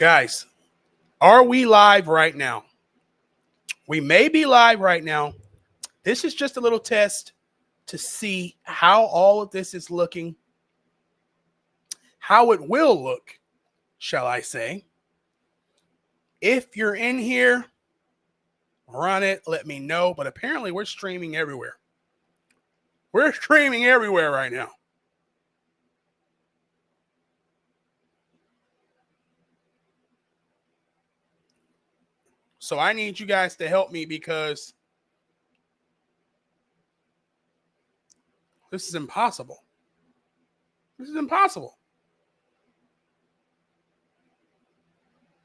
Guys, are we live right now? We may be live right now. This is just a little test to see how all of this is looking, how it will look, shall I say. If you're in here, run it, let me know. But apparently we're streaming everywhere. We're streaming everywhere right now. So I need you guys to help me because this is impossible. This is impossible.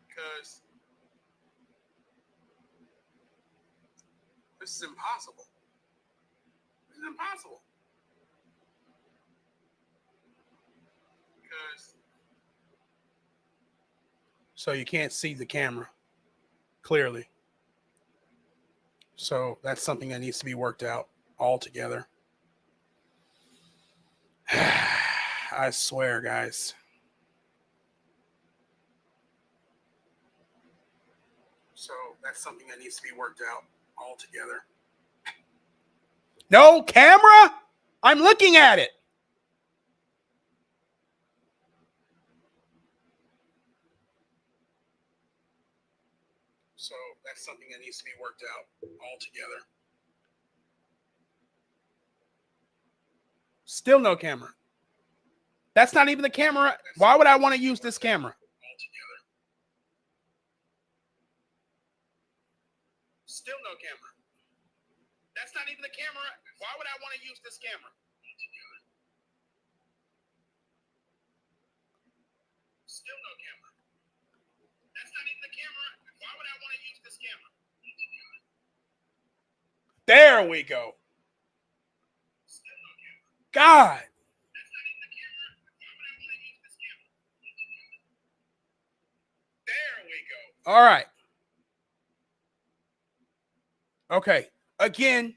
Because this is impossible. This is impossible. Because so you can't see the camera clearly. So that's something that needs to be worked out altogether. I swear, guys. So that's something that needs to be worked out altogether. No camera? I'm looking at it. So that's something that needs to be worked out altogether. Still no camera. That's not even the camera. Why would I want to use this camera? Still no camera. That's not even the camera. Why would I want to use this camera? Still no camera. That's not even the camera. Why would I want to use this camera? There we go. Still no camera. God. That's not even the camera. Why would I want to use this camera? There we go. All right. Okay. Again,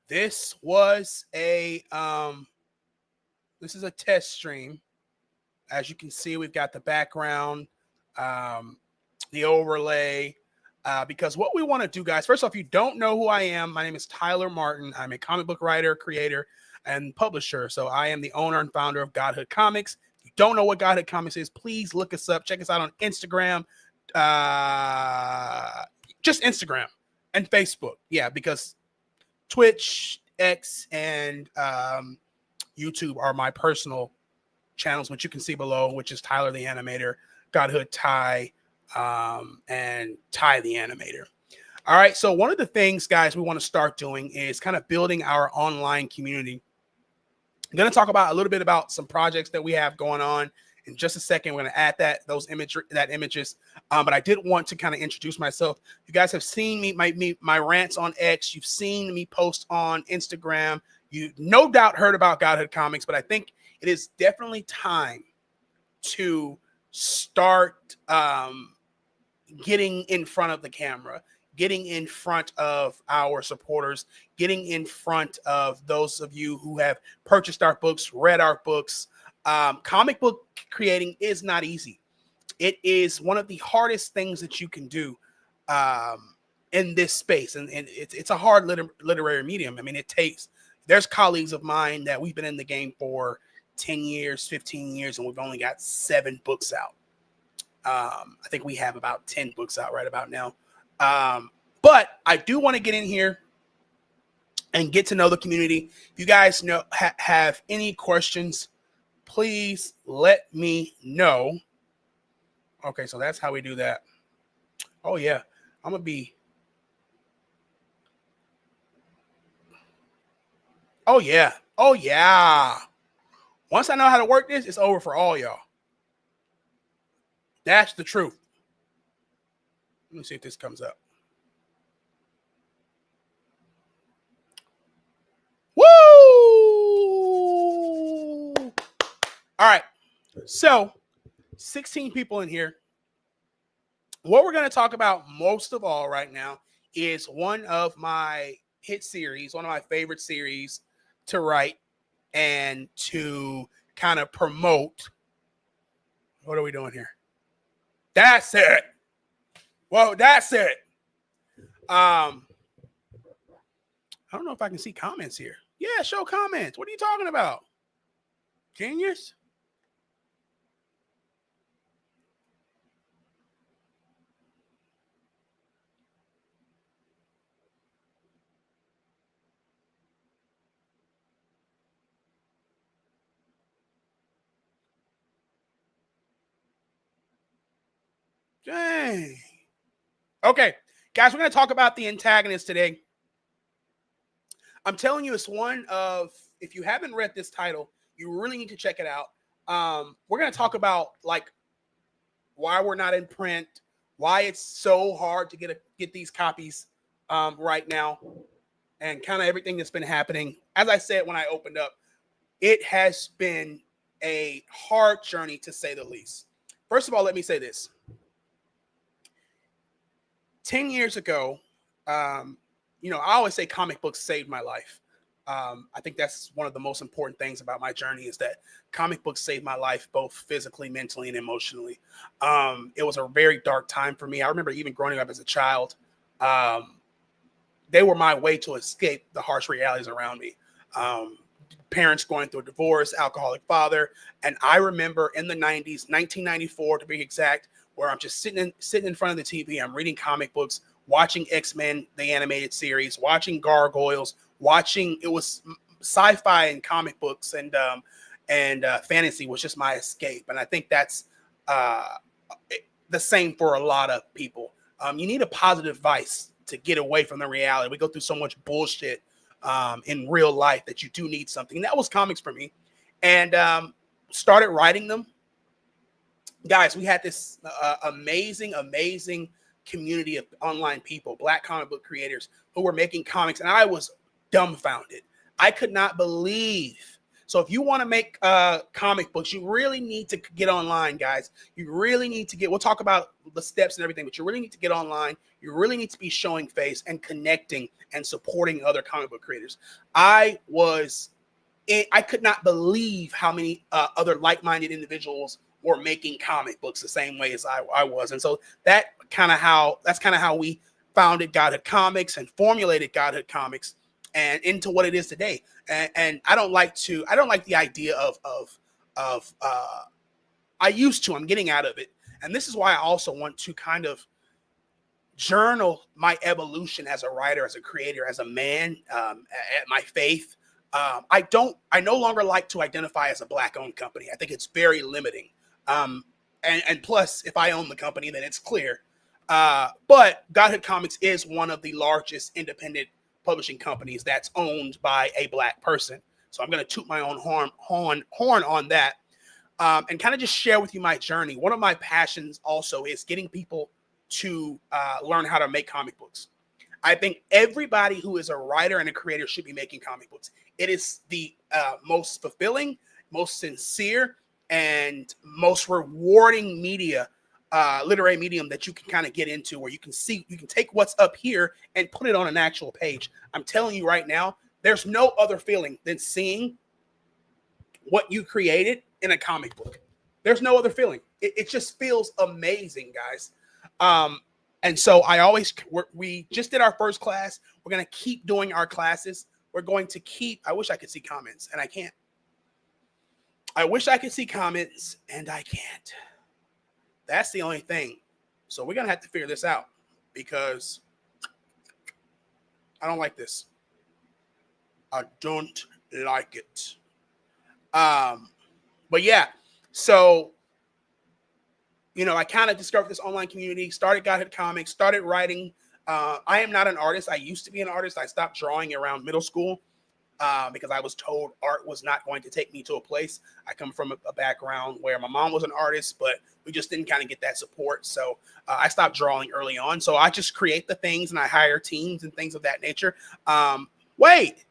this was a this is a test stream. As you can see, we've got the background, the overlay, because what we want to do, guys, first off, if you don't know who I am, my name is Tyler Martin. I'm a comic book writer, creator, and publisher. So I am the owner and founder of Godhood Comics. If you don't know what Godhood Comics is, please look us up. Check us out on Instagram, just Instagram and Facebook. Yeah, because Twitch, X, and YouTube are my personal channels, which you can see below, which is Tyler the Animator, Godhood Ty, and Ty the Animator. All right, so one of the things, guys, we want to start doing is kind of building our online community. I'm going to talk about a little bit about some projects that we have going on in just a second. We're going to add those images. But I did want to kind of introduce myself. You guys have seen my rants on X. You've seen me post on Instagram. You no doubt heard about Godhood Comics, but I think it is definitely time to start getting in front of the camera, getting in front of our supporters, getting in front of those of you who have purchased our books, read our books. Comic book creating is not easy. It is one of the hardest things that you can do in this space. And it's a hard literary medium. I mean, there's colleagues of mine that we've been in the game for 10 years, 15 years, and we've only got 7 books out. I think we have about 10 books out right about now. But I do want to get in here and get to know the community. If you guys have any questions, please let me know. Okay, so that's how we do that. Oh, yeah. I'm going to be. Oh, yeah. Oh, yeah. Once I know how to work this, it's over for all y'all. That's the truth. Let me see if this comes up. Woo! All right. So, 16 people in here. What we're going to talk about most of all right now is one of my hit series, one of my favorite series to write and to kind of promote. What are we doing here? That's it. Well, that's it. I don't know if I can see comments here. Yeah, show comments. What are you talking about? Genius? Dang. Okay, guys, we're going to talk about the antagonist today. I'm telling you, it's one of, if you haven't read this title, you really need to check it out. We're going to talk about like why we're not in print, why it's so hard to get these copies right now, and kind of everything that's been happening. As I said when I opened up, it has been a hard journey to say the least. First of all, let me say this. 10 years ago, I always say comic books saved my life. I think that's one of the most important things about my journey is that comic books saved my life, both physically, mentally, and emotionally. It was a very dark time for me. I remember even growing up as a child, they were my way to escape the harsh realities around me. Parents going through a divorce, alcoholic father. And I remember in the 90s, 1994 to be exact, where I'm just sitting in front of the TV. I'm reading comic books, watching X-Men, the animated series, watching Gargoyles, it was sci-fi and comic books and fantasy was just my escape. And I think that's the same for a lot of people. You need a positive vice to get away from the reality. We go through so much bullshit in real life that you do need something. And that was comics for me. And started writing them. Guys, we had this amazing community of online people, Black comic book creators who were making comics. And I was dumbfounded. I could not believe. So if you want to make comic books, you really need to get online, guys. You really need to we'll talk about the steps and everything, but you really need to get online. You really need to be showing face and connecting and supporting other comic book creators. I could not believe how many other like-minded individuals were making comic books the same way as I was. And so that's kind of how we founded Godhood Comics and formulated Godhood Comics and into what it is today. And I don't like the idea I'm getting out of it. And this is why I also want to kind of journal my evolution as a writer, as a creator, as a man, at my faith. I no longer like to identify as a Black owned company. I think it's very limiting. And plus, if I own the company, then it's clear. But Godhood Comics is one of the largest independent publishing companies that's owned by a Black person. So I'm going to toot my own horn on that, and kind of just share with you my journey. One of my passions also is getting people to learn how to make comic books. I think everybody who is a writer and a creator should be making comic books. It is the most fulfilling, most sincere, and most rewarding literary medium that you can kind of get into, where you can take what's up here and put it on an actual page. I'm telling you right now, there's no other feeling than seeing what you created in a comic book. There's no other feeling. It just feels amazing, guys. And so we just did our first class. We're going to keep doing our classes. I wish I could see comments and I can't. I wish I could see comments and I can't. That's the only thing. So we're going to have to figure this out because I don't like this. I don't like it. But yeah, so, I kind of discovered this online community, started Godhood Comics, started writing. I am not an artist. I used to be an artist. I stopped drawing around middle school because I was told art was not going to take me to a place. I come from a background where my mom was an artist, but we just didn't kind of get that support. So I stopped drawing early on. So I just create the things and I hire teams and things of that nature. Wait,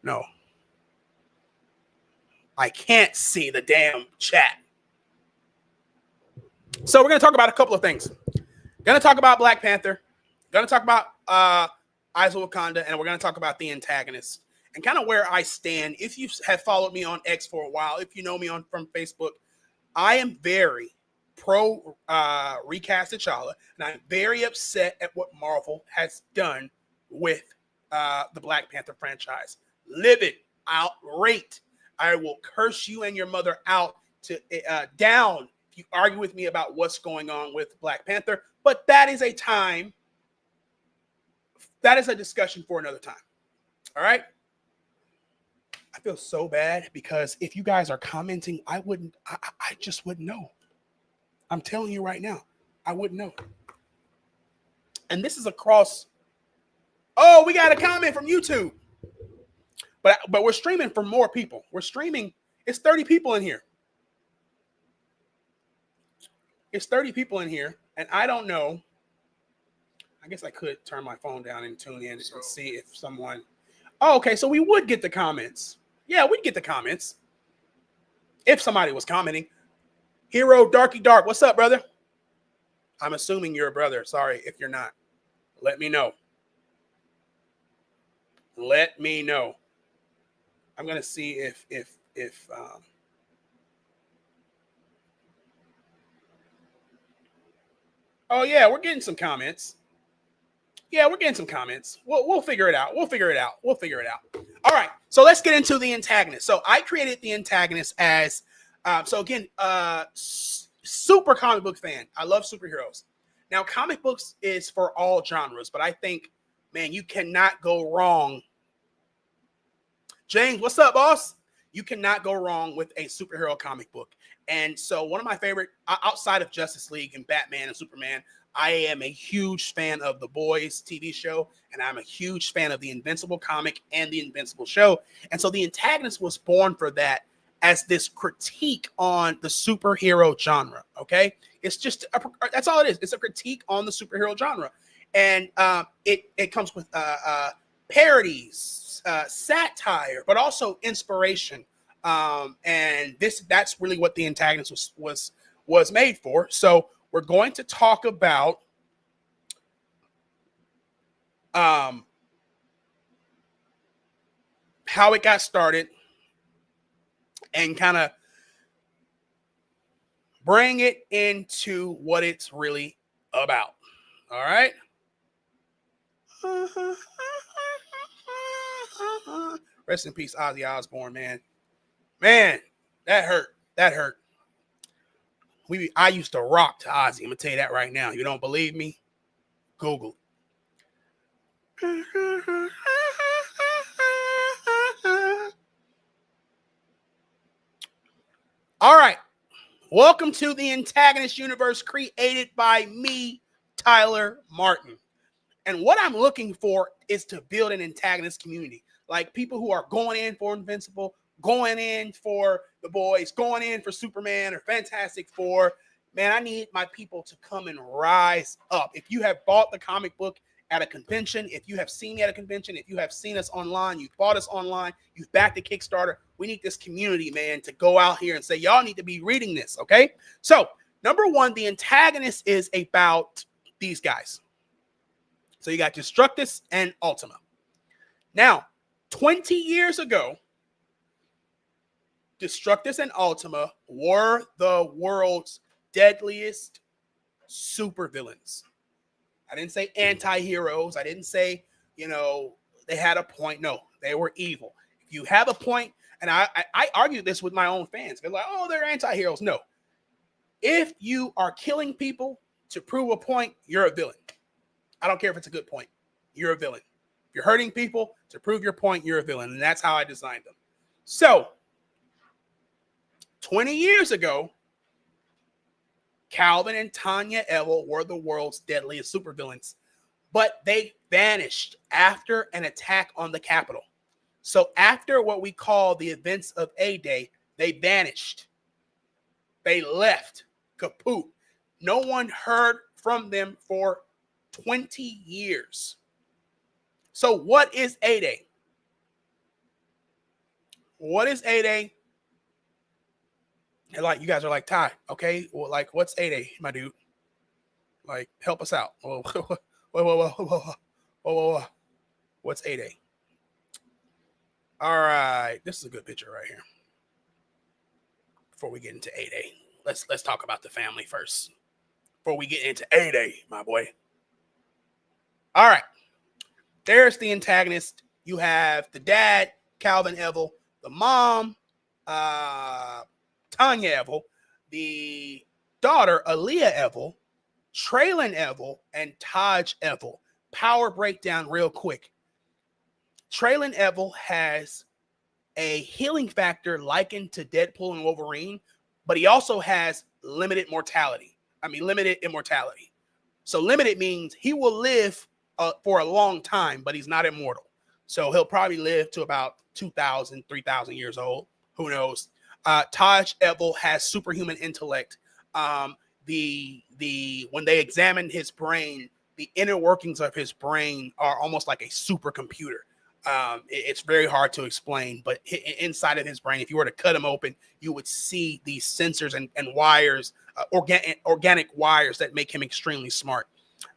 no, I can't see the damn chat. So we're going to talk about a couple of things. Going to talk about Black Panther. Going to talk about Eyes of Wakanda, and we're going to talk about the antagonist and kind of where I stand. If you have followed me on X for a while, if you know me from Facebook, I am very, pro recast T'Challa, and I'm very upset at what Marvel has done with the Black Panther franchise. Livid, outraged. I will curse you and your mother out to down if you argue with me about what's going on with Black Panther. But that is a time. That is a discussion for another time. All right. I feel so bad because if you guys are commenting, I just wouldn't know. I'm telling you right now, I wouldn't know. And this is across. Oh, we got a comment from YouTube. But we're streaming for more people. We're streaming. It's 30 people in here. It's 30 people in here. And I don't know. I guess I could turn my phone down and tune in and see if someone. Oh, okay. So we would get the comments. Yeah, we'd get the comments. If somebody was commenting. Hero Darky Dark. What's up, brother? I'm assuming you're a brother. Sorry if you're not. Let me know. Let me know. I'm gonna see if oh yeah, we're getting some comments. Yeah, we're getting some comments. We'll figure it out. We'll figure it out. All right. So let's get into the antagonist. So I created the antagonist as so again, super comic book fan. I love superheroes. Now, comic books is for all genres, but I think, man, you cannot go wrong. James, what's up, boss? You cannot go wrong with a superhero comic book. And so one of my favorite, outside of Justice League and Batman and Superman, I am a huge fan of The Boys TV show, and I'm a huge fan of the Invincible comic and the Invincible show. And so the antagonist was born for that as this critique on the superhero genre, okay? It's just, that's all it is. It's a critique on the superhero genre. And it comes with parodies, satire, but also inspiration. And that's really what the antagonist was made for. So we're going to talk about how it got started and kind of bring it into what it's really about. All right. Rest in peace, Ozzy Osbourne, man. Man, that hurt. I used to rock to Ozzy. I'm gonna tell you that right now. You don't believe me? Google it. All right. Welcome to the antagonist universe created by me, Tyler Martin. And what I'm looking for is to build an antagonist community. Like people who are going in for Invincible, going in for The Boys, going in for Superman or Fantastic Four. Man, I need my people to come and rise up. If you have bought the comic book at a convention, if you have seen me at a convention, if you have seen us online, you've bought us online, you've backed the Kickstarter, we need this community, man, to go out here and say, y'all need to be reading this, okay? So, number one, the antagonist is about these guys. So you got Destructus and Ultima. Now, 20 years ago, Destructus and Ultima were the world's deadliest supervillains. I didn't say anti-heroes. I didn't say, they had a point. No, they were evil. If you have a point, and I argued this with my own fans. They're like, oh, they're anti-heroes. No. If you are killing people to prove a point, you're a villain. I don't care if it's a good point. You're a villain. If you're hurting people to prove your point, you're a villain. And that's how I designed them. So, 20 years ago, Calvin and Tanya Evil were the world's deadliest supervillains. But they vanished after an attack on the Capitol. So after what we call the events of A-Day, they vanished. They left. Kaput. No one heard from them for 20 years. So what is A-Day? What is A-Day? And like, you guys are like, Ty, okay, well, like, what's A-Day, my dude? Like, help us out. Whoa. What's A-Day? All right, this is a good picture right here. Before we get into A-Day. let's talk about the family first before we get into A-Day, my boy. All right. There's the antagonist. You have the dad, Calvin Evil, the mom, Tanya Evil, the daughter, Aaliyah Evil, Traylon Evil, and Taj Evil. Power breakdown real quick. Traylon Evil has a healing factor likened to Deadpool and Wolverine, but he also has limited immortality. So limited means he will live for a long time, but he's not immortal. So he'll probably live to about 2,000, 3,000 years old. Who knows? Taj Evil has superhuman intellect. When they examined his brain, the inner workings of his brain are almost like a supercomputer. It's very hard to explain, but inside of his brain, if you were to cut him open, you would see these sensors and wires, organic wires that make him extremely smart.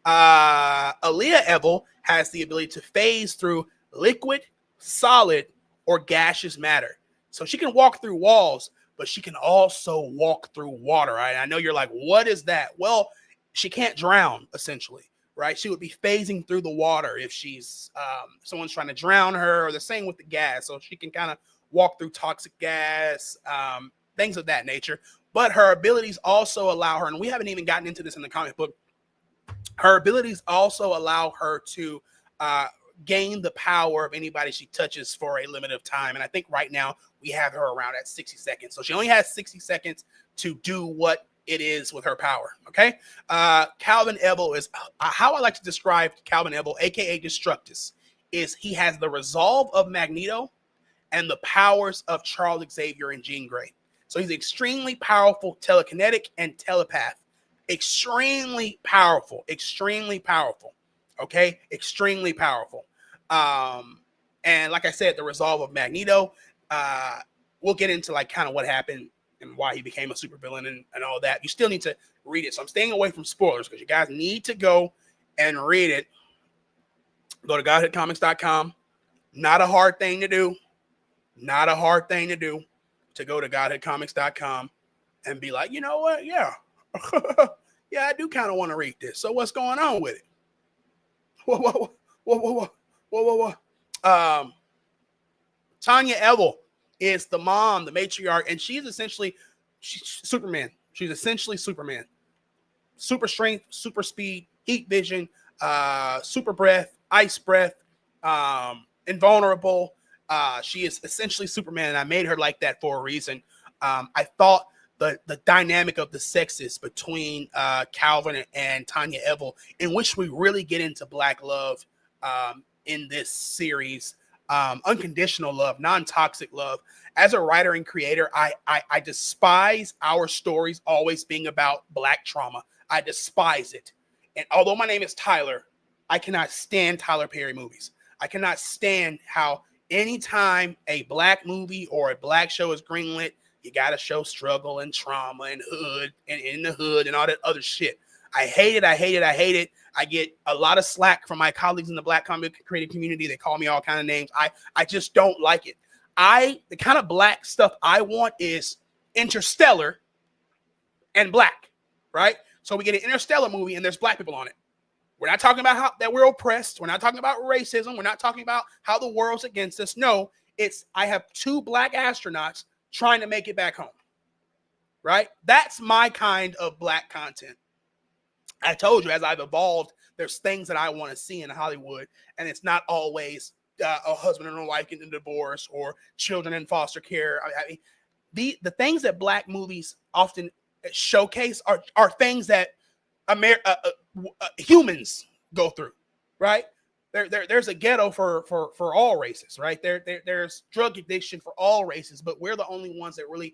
Aaliyah Evil has the ability to phase through liquid, solid, or gaseous matter. So she can walk through walls, but she can also walk through water. Right? I know you're like, what is that? Well, she can't drown, essentially. Right? She would be phasing through the water if she's someone's trying to drown her, or the same with the gas. So she can kind of walk through toxic gas, things of that nature. But her abilities also allow her, and we haven't even gotten into this in the comic book, her abilities also allow her to gain the power of anybody she touches for a limit of time. And I think right now we have her around at 60 seconds. So she only has 60 seconds to do what it is with her power. Okay. Calvin Evil is how I like to describe Calvin Evil, aka Destructus, is he has the resolve of Magneto and the powers of Charles Xavier and Jean Grey. So he's extremely powerful, telekinetic and telepath. Extremely powerful. Okay. Extremely powerful. And like I said, the resolve of Magneto, we'll get into like kind of what happened and why he became a supervillain and all that. You still need to read it. So I'm staying away from spoilers because you guys need to go and read it. Go to godhoodcomics.com. Not a hard thing to do. To go to godhoodcomics.com and be like, you know what? Yeah. Yeah, I do kind of want to read this. So what's going on with it? Whoa. Tanya Evil is the mom, the matriarch, and she's Superman. She's essentially Superman. Super strength, super speed, heat vision, super breath, ice breath, invulnerable. She is essentially Superman, and I made her like that for a reason. I thought the dynamic of the sexes between Calvin and Tanya Evil, in which we really get into black love in this series, unconditional love, non-toxic love. As a writer and creator, I despise our stories always being about black trauma. I despise it. And although my name is Tyler, I cannot stand Tyler Perry movies. I cannot stand how anytime a black movie or a black show is greenlit, you got to show struggle and trauma and hood and in the hood and all that other shit. I hate it. I get a lot of slack from my colleagues in the black comic creative community. They call me all kind of names. I just don't like it. The kind of black stuff I want is Interstellar and black, right? So we get an Interstellar movie and there's black people on it. We're not talking about how that we're oppressed. We're not talking about racism. We're not talking about how the world's against us. No, I have two black astronauts trying to make it back home, right? That's my kind of black content. I told you, as I've evolved, there's things that I want to see in Hollywood, and it's not always a husband and a wife getting a divorce or children in foster care. I mean, the things that black movies often showcase are things that humans go through, right? There's a ghetto for all races, right? There's drug addiction for all races, but we're the only ones that really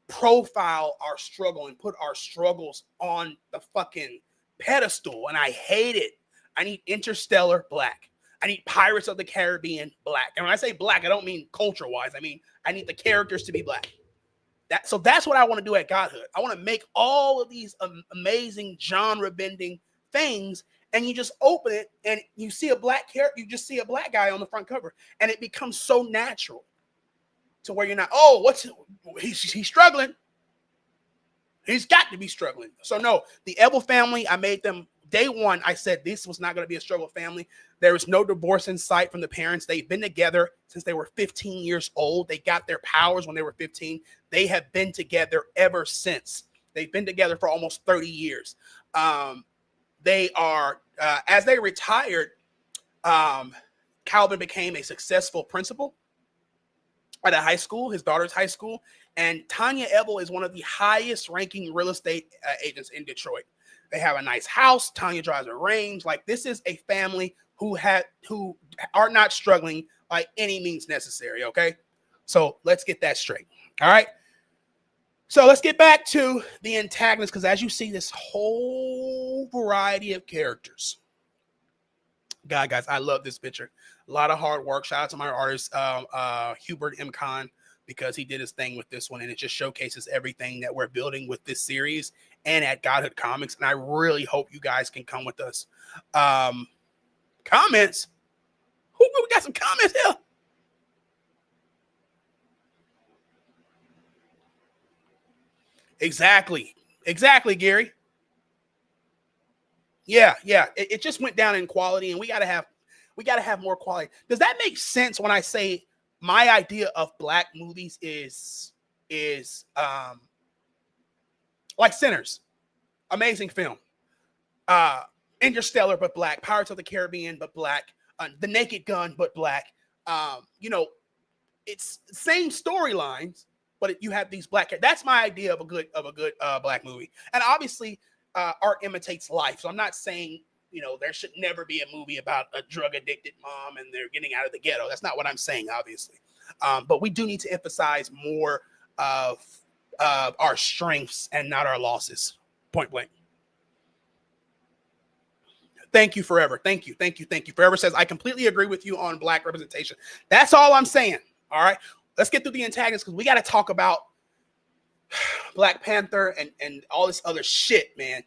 profile our struggle and put our struggles on the fucking pedestal, and I hate it. I need Interstellar black. I need Pirates of the Caribbean black. And when I say black, I don't mean culture-wise. I mean, I need the characters to be black. So that's what I want to do at Godhood. I want to make all of these amazing genre-bending things, and you just open it and you see a black character, you just see a black guy on the front cover, and it becomes so natural to where you're not, he's struggling. He's got to be struggling. So no, the Ebel family, I made them day one. I said this was not going to be a struggle family. There is no divorce in sight from the parents. They've been together since they were 15 years old. They got their powers when they were 15. They have been together ever since. They've been together for almost 30 years. They are, as they retired, Calvin became a successful principal at a high school, his daughter's high school. And Tanya Ebel is one of the highest ranking real estate agents in Detroit. They have a nice house. Tanya drives a Range. Like, this is a family who are not struggling by any means necessary. Okay. So let's get that straight. All right. So let's get back to the antagonist, because as you see, this whole variety of characters. God, guys, I love this picture. A lot of hard work. Shout out to my artist, Hubert M. Khan, because he did his thing with this one, and it just showcases everything that we're building with this series and at Godhood Comics. And I really hope you guys can come with us. Comments? We got some comments here. Exactly, Gary. Yeah. It just went down in quality, and we gotta have more quality. Does that make sense when I say my idea of Black movies is like Sinners, amazing film, Interstellar but Black, Pirates of the Caribbean but Black, The Naked Gun but Black. It's same storylines, but you have these Black. That's my idea of a good Black movie. And obviously, art imitates life. So I'm not saying there should never be a movie about a drug addicted mom and they're getting out of the ghetto. That's not what I'm saying, obviously. But we do need to emphasize more of our strengths and not our losses. Point blank. Thank you, Forever. Thank you. Forever says, I completely agree with you on Black representation. That's all I'm saying. All right. Let's get through the antagonists, because we got to talk about Black Panther and all this other shit, man.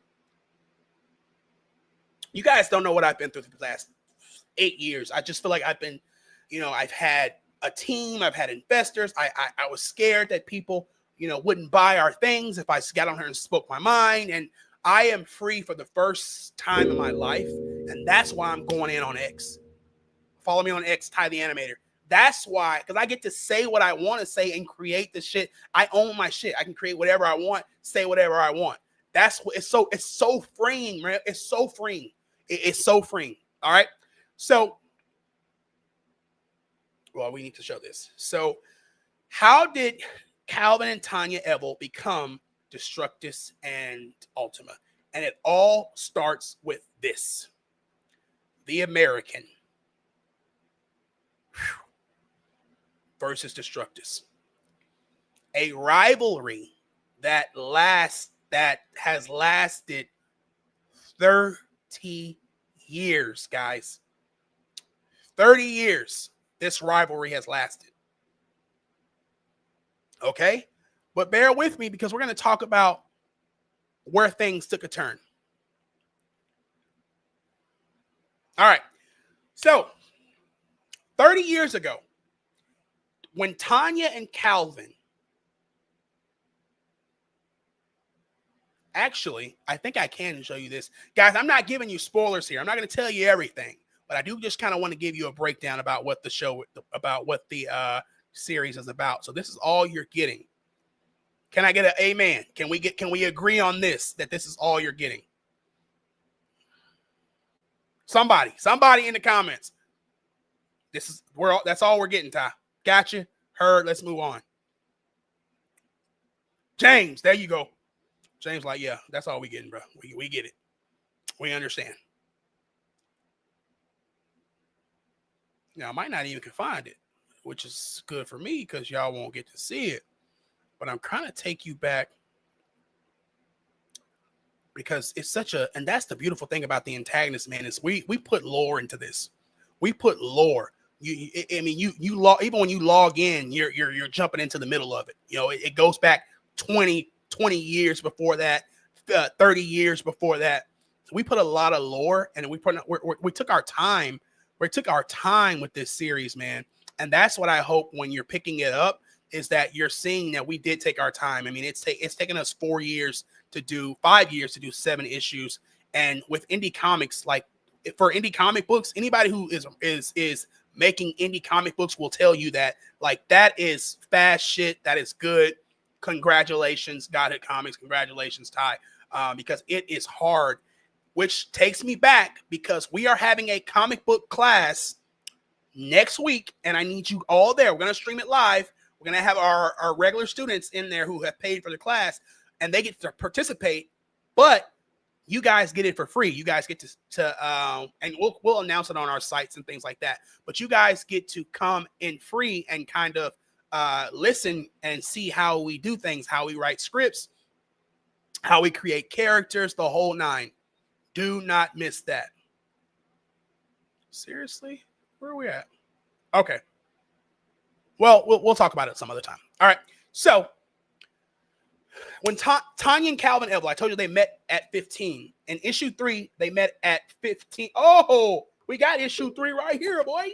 You guys don't know what I've been through for the last 8 years. I just feel like I've been, I've had a team, I've had investors. I was scared that people, wouldn't buy our things if I got on here and spoke my mind. And I am free for the first time in my life. And that's why I'm going in on X. Follow me on X, Ty the Animator. That's why, because I get to say what I want to say and create the shit. I own my shit. I can create whatever I want, say whatever I want. That's what it's so freeing, man. It's so freeing. It's so freeing. All right. So, well, we need to show this. So, how did Calvin and Tanya Ebel become Destructus and Ultima? And it all starts with this: the American versus Destructus. A rivalry that has lasted 30 years, guys. 30 years this rivalry has lasted. Okay? But bear with me, because we're going to talk about where things took a turn. All right. So, 30 years ago, when Tanya and Calvin, actually, I think I can show you this. Guys, I'm not giving you spoilers here. I'm not going to tell you everything, but I do just kind of want to give you a breakdown about what the show, about what the series is about. So this is all you're getting. Can I get an amen? Can we agree on this, that this is all you're getting? Somebody in the comments. That's all we're getting, Ty. Gotcha. Heard. Let's move on. James, there you go. James, like, yeah, that's all we getting, bro. We get it. We understand. Now, I might not even can find it, which is good for me because y'all won't get to see it. But I'm trying to take you back because it's and that's the beautiful thing about the antagonist, man, is we put lore into this. We put lore. You even when you log in, you're jumping into the middle of it. It goes back 20 years before that, 30 years before that. So we put a lot of lore, and we took our time. We took our time with this series, man. And that's what I hope when you're picking it up, is that you're seeing that we did take our time. I mean, it's taken us 5 years to do 7 issues. And with indie comics, like for indie comic books, anybody who is making indie comic books will tell you that like that is fast shit. That is good. Congratulations, Godhood Comics. Congratulations, Ty, because it is hard. Which takes me back because we are having a comic book class next week, and I need you all there. We're going to stream it live. We're going to have our regular students in there who have paid for the class, and they get to participate, but you guys get it for free. You guys get to and we'll announce it on our sites and things like that, but you guys get to come in free and kind of listen and see how we do things, how we write scripts, how we create characters, the whole nine. Do not miss that. Seriously? Where are we at? Okay. Well, we'll talk about it some other time. All right. So when Tanya and Calvin Evel, I told you they met at 15. In issue 3, they met at 15. Oh, we got issue 3 right here, boy.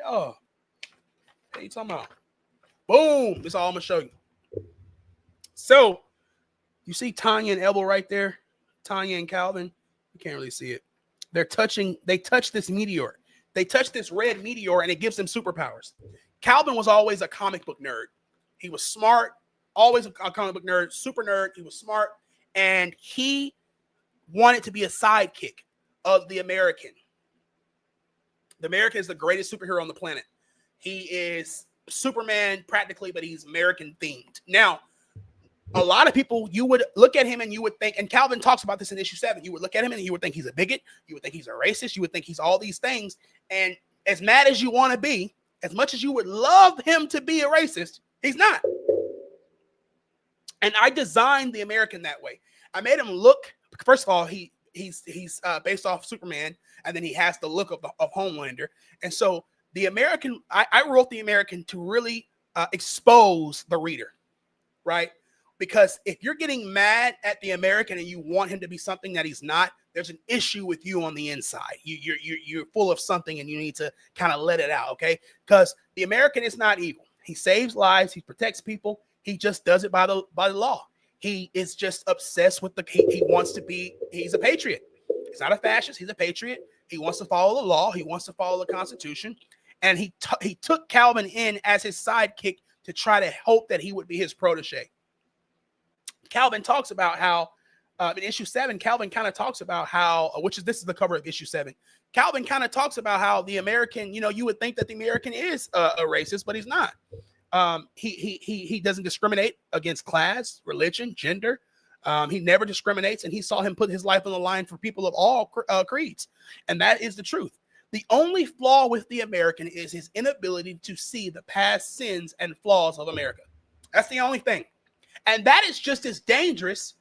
Oh, what are you talking about? Boom. This is all I'm going to show you. So you see Tanya and Evel right there? Tanya and Calvin. You can't really see it. They touch this meteor. They touch this red meteor and it gives them superpowers. Calvin was always a comic book nerd. He was smart, always a comic book nerd, super nerd. He was smart, and he wanted to be a sidekick of the American. The American is the greatest superhero on the planet. He is Superman practically, but he's American themed. Now, a lot of people, you would look at him and you would think, and Calvin talks about this in issue 7, you would look at him and you would think he's a bigot, you would think he's a racist, you would think he's all these things. And as mad as you want to be, as much as you would love him to be a racist, he's not. And I designed the American that way. I made him look, first of all, he's based off Superman, and then he has the look of Homelander. And so the American, I wrote the American to really expose the reader, right? Because if you're getting mad at the American and you want him to be something that he's not, there's an issue with you on the inside. You're full of something and you need to kind of let it out, okay? Because the American is not evil. He saves lives. He protects people. He just does it by the law. He is just obsessed with he wants to be, he's a patriot. He's not a fascist. He's a patriot. He wants to follow the law. He wants to follow the Constitution. And he took Calvin in as his sidekick to try to hope that he would be his protege. Calvin talks about how in issue 7, Calvin kind of talks about how, this is the cover of issue 7. Calvin kind of talks about how the American, you would think that the American is a racist, but he's not. He doesn't discriminate against class, religion, gender. He never discriminates, and he saw him put his life on the line for people of all creeds. And that is the truth. The only flaw with the American is his inability to see the past sins and flaws of America. That's the only thing. And that is just as dangerous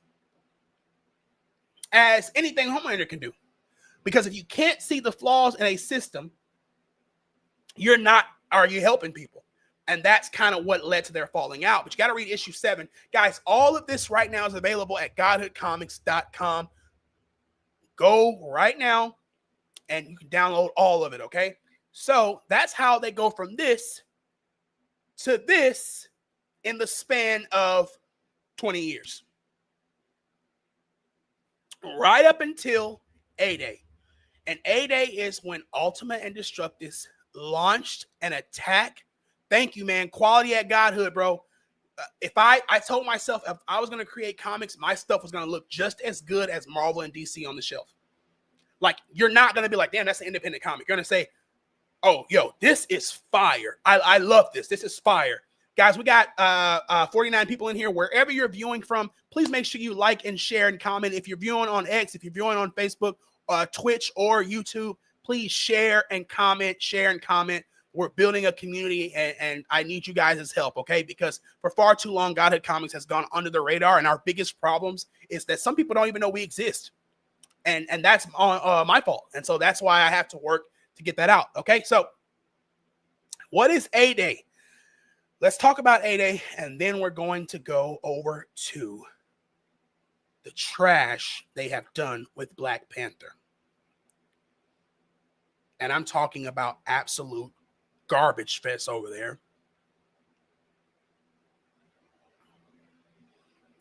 as anything Homelander can do. Because if you can't see the flaws in a system, you're helping people. And that's kind of what led to their falling out. But you got to read issue 7. Guys, all of this right now is available at godhoodcomics.com. Go right now and you can download all of it, okay? So that's how they go from this to this in the span of 20 years. Right up until A-Day. And A-Day is when Ultima and Destructus launched an attack. Thank you, man. Quality at Godhood, bro. If I told myself if I was going to create comics, my stuff was going to look just as good as Marvel and DC on the shelf. Like, you're not going to be like, damn, that's an independent comic. You're going to say, oh, yo, this is fire. I love this. This is fire. Guys, we got 49 people in here. Wherever you're viewing from, please make sure you like and share and comment. If you're viewing on X, if you're viewing on Facebook, Twitch, or YouTube, please share and comment. We're building a community, and I need you guys' help, okay? Because for far too long, Godhood Comics has gone under the radar, and our biggest problems is that some people don't even know we exist. And that's my fault. And so that's why I have to work to get that out, okay? So what is A-Day? Let's talk about A-Day, and then we're going to go over to the trash they have done with Black Panther. And I'm talking about absolute garbage fest over there.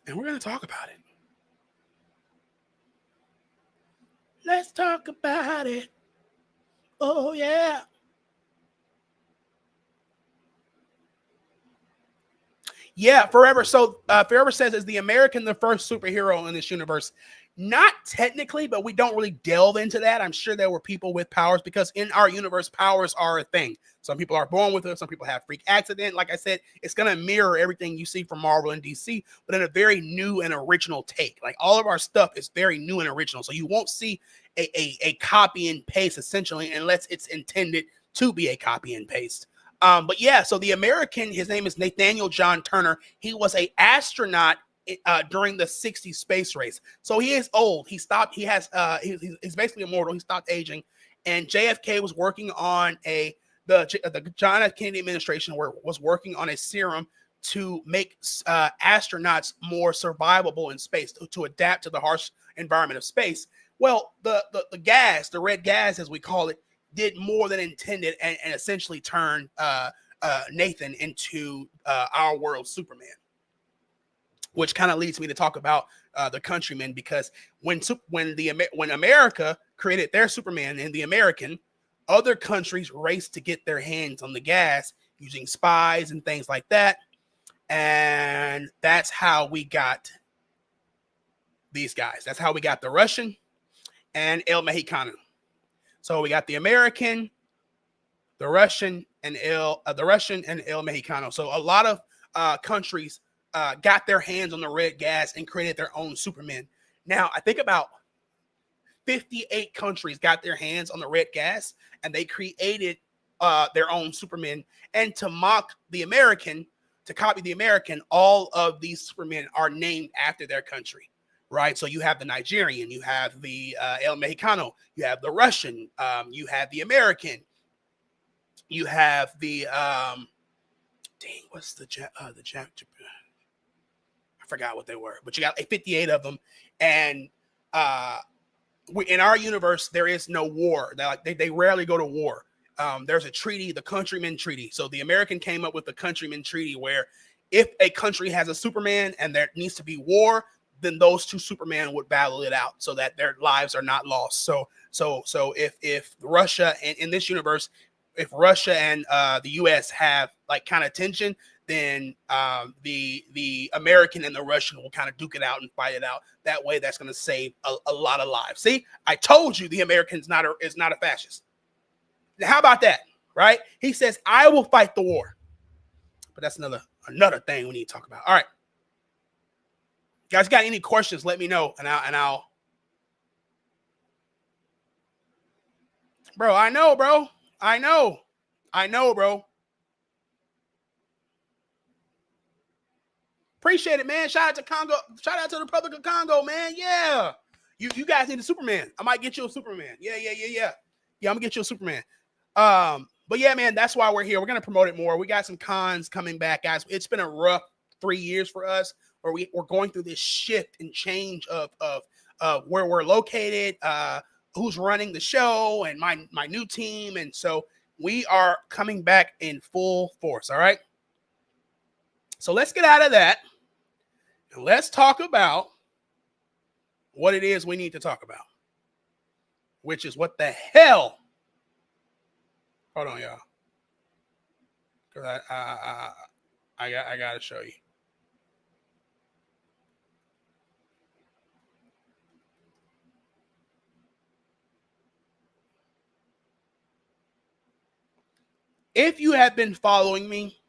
And we're going to talk about it. Let's talk about it. Oh, yeah. Yeah, Forever. So Forever says, is the American the first superhero in this universe? Not technically, but we don't really delve into that. I'm sure there were people with powers because in our universe, powers are a thing. Some people are born with it. Some people have freak accident. Like I said, it's going to mirror everything you see from Marvel and DC, but in a very new and original take. Like all of our stuff is very new and original. So you won't see a copy and paste essentially unless it's intended to be a copy and paste. But yeah, so the American, his name is Nathaniel John Turner. He was a astronaut during the 60s space race. So he is old. He stopped. He has. He's basically immortal. He stopped aging. And JFK was working on the John F. Kennedy administration was working on a serum to make astronauts more survivable in space, to adapt to the harsh environment of space. Well, the gas, the red gas as we call it, did more than intended and essentially turned Nathan into our world Superman, which kind of leads me to talk about the Countrymen, because when America created their Superman and the American, other countries raced to get their hands on the gas using spies and things like that, and that's how we got these guys. That's how we got the Russian and El Mexicano. So we got the American, the Russian, and El Mexicano. So a lot of countries got their hands on the red gas and created their own Supermen. Now, I think about 58 countries got their hands on the red gas, and they created their own Supermen. And to mock the American, to copy the American, all of these Supermen are named after their country. Right, so you have the Nigerian, you have the El Mexicano, you have the Russian, you have the American, you have the what's the I forgot what they were, but you got 58 of them, and in our universe there is no war. They rarely go to war. There's a treaty, the Countrymen Treaty. So the American came up with the Countrymen Treaty, where if a country has a Superman and there needs to be war, then those two Superman would battle it out so that their lives are not lost. So if Russia, and in this universe, if Russia and the U.S. have like kind of tension, then the American and the Russian will kind of duke it out and fight it out. That way, that's going to save a lot of lives. See, I told you the American is not a fascist. Now, how about that? Right? He says, "I will fight the war," but that's another thing we need to talk about. All right. Guys, got any questions? Let me know, and I'll. Bro, I know, bro. I know, bro. Appreciate it, man. Shout out to Congo. Shout out to the Republic of Congo, man. Yeah, you guys need a Superman. I might get you a Superman. Yeah. I'm gonna get you a Superman. But yeah, man, that's why we're here. We're gonna promote it more. We got some cons coming back, guys. It's been a rough 3 years for us, where we're going through this shift and change of where we're located, who's running the show, and my new team. And so we are coming back in full force. All right. So let's get out of that and let's talk about what it is we need to talk about, which is what the hell. Hold on, y'all. Because I got to show you. If you have been following me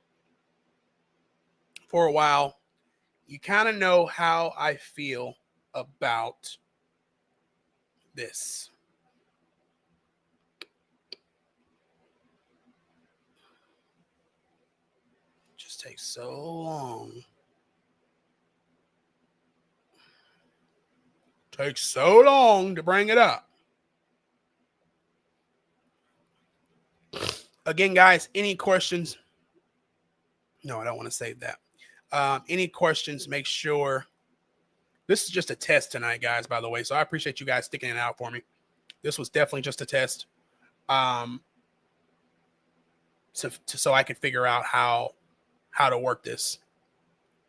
for a while, you kind of know how I feel about this. It just takes so long. Takes so long to bring it up. Again, guys, any questions? No, I don't want to save that. Any questions, make sure. This is just a test tonight, guys, by the way. So I appreciate you guys sticking it out for me. This was definitely just a test. So I could figure out how to work this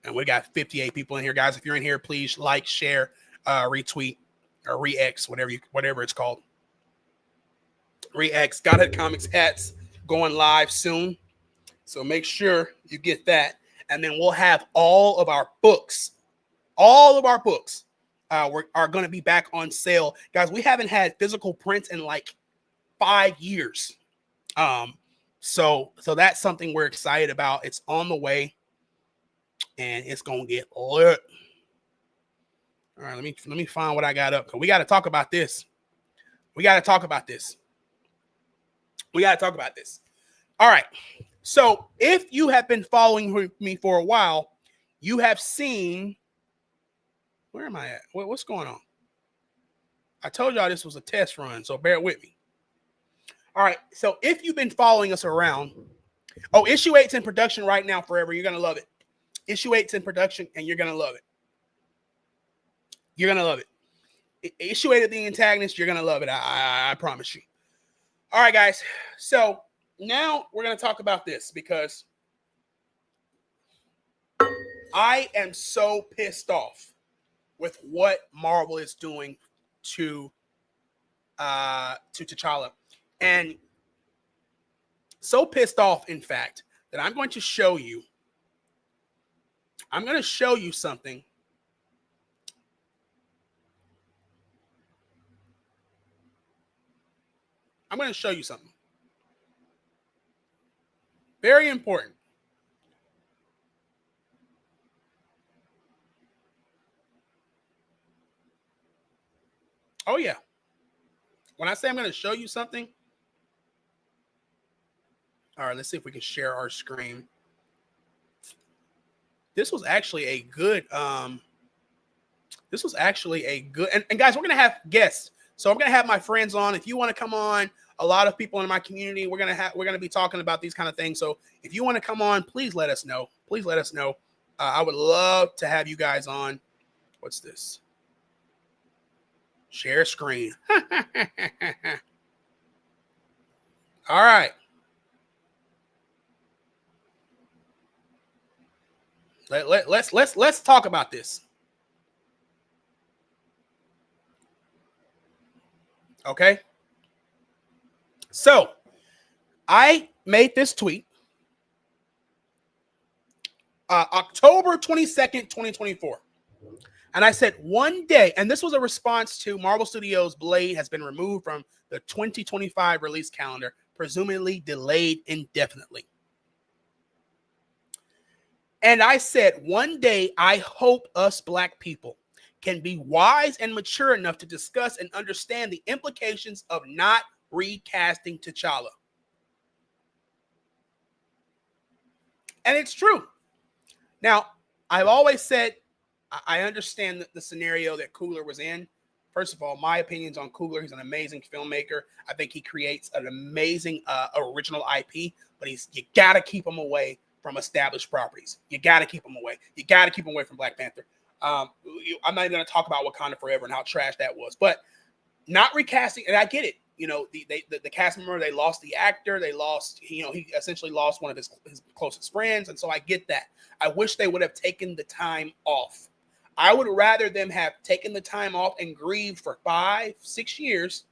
And we got 58 people in here, guys. If you're in here, please like, share, retweet, or re-X, whatever it's called. Re-X. Godhood Comics hats going live soon. So make sure you get that. And then we'll have all of our books. All of our books are going to be back on sale. Guys, we haven't had physical prints in like 5 years. So that's something we're excited about. It's on the way. And it's gonna get lit. All right, let me find what I got up. We got to talk about this. We got to talk about this. All right. So if you have been following me for a while, you have seen. Where am I at? What's going on? I told y'all this was a test run, so bear with me. All right. So if you've been following us around, issue 8's in production right now forever. You're gonna love it. Issue 8's in production, and you're going to love it. You're going to love it. Issue 8 of the Antagonist, you're going to love it. I promise you. All right, guys. So now we're going to talk about this because I am so pissed off with what Marvel is doing to T'Challa. And so pissed off, in fact, that I'm going to show you something. I'm going to show you something. Very important. Oh, yeah. When I say I'm going to show you something. All right, let's see if we can share our screen. This was actually a good, and guys, we're going to have guests. So I'm going to have my friends on. If you want to come on, a lot of people in my community, we're going to be talking about these kind of things. So if you want to come on, please let us know. Please let us know. I would love to have you guys on. What's this? Share screen. All right. Let's talk about this. Okay. So I made this tweet October 22nd, 2024. And I said one day, and this was a response to Marvel Studios' Blade has been removed from the 2025 release calendar, presumably delayed indefinitely. And I said, one day, I hope us Black people can be wise and mature enough to discuss and understand the implications of not recasting T'Challa. And it's true. Now, I've always said, I understand the scenario that Coogler was in. First of all, my opinions on Coogler, he's an amazing filmmaker. I think he creates an amazing original IP, but you got to keep him away from established properties. You got to keep them away. You got to keep them away from Black Panther. I'm not even going to talk about Wakanda Forever and how trash that was, but not recasting. And I get it. You know, the cast member, they lost the actor. They lost, he essentially lost one of his closest friends. And so I get that. I wish they would have taken the time off. I would rather them have taken the time off and grieved for 5-6 years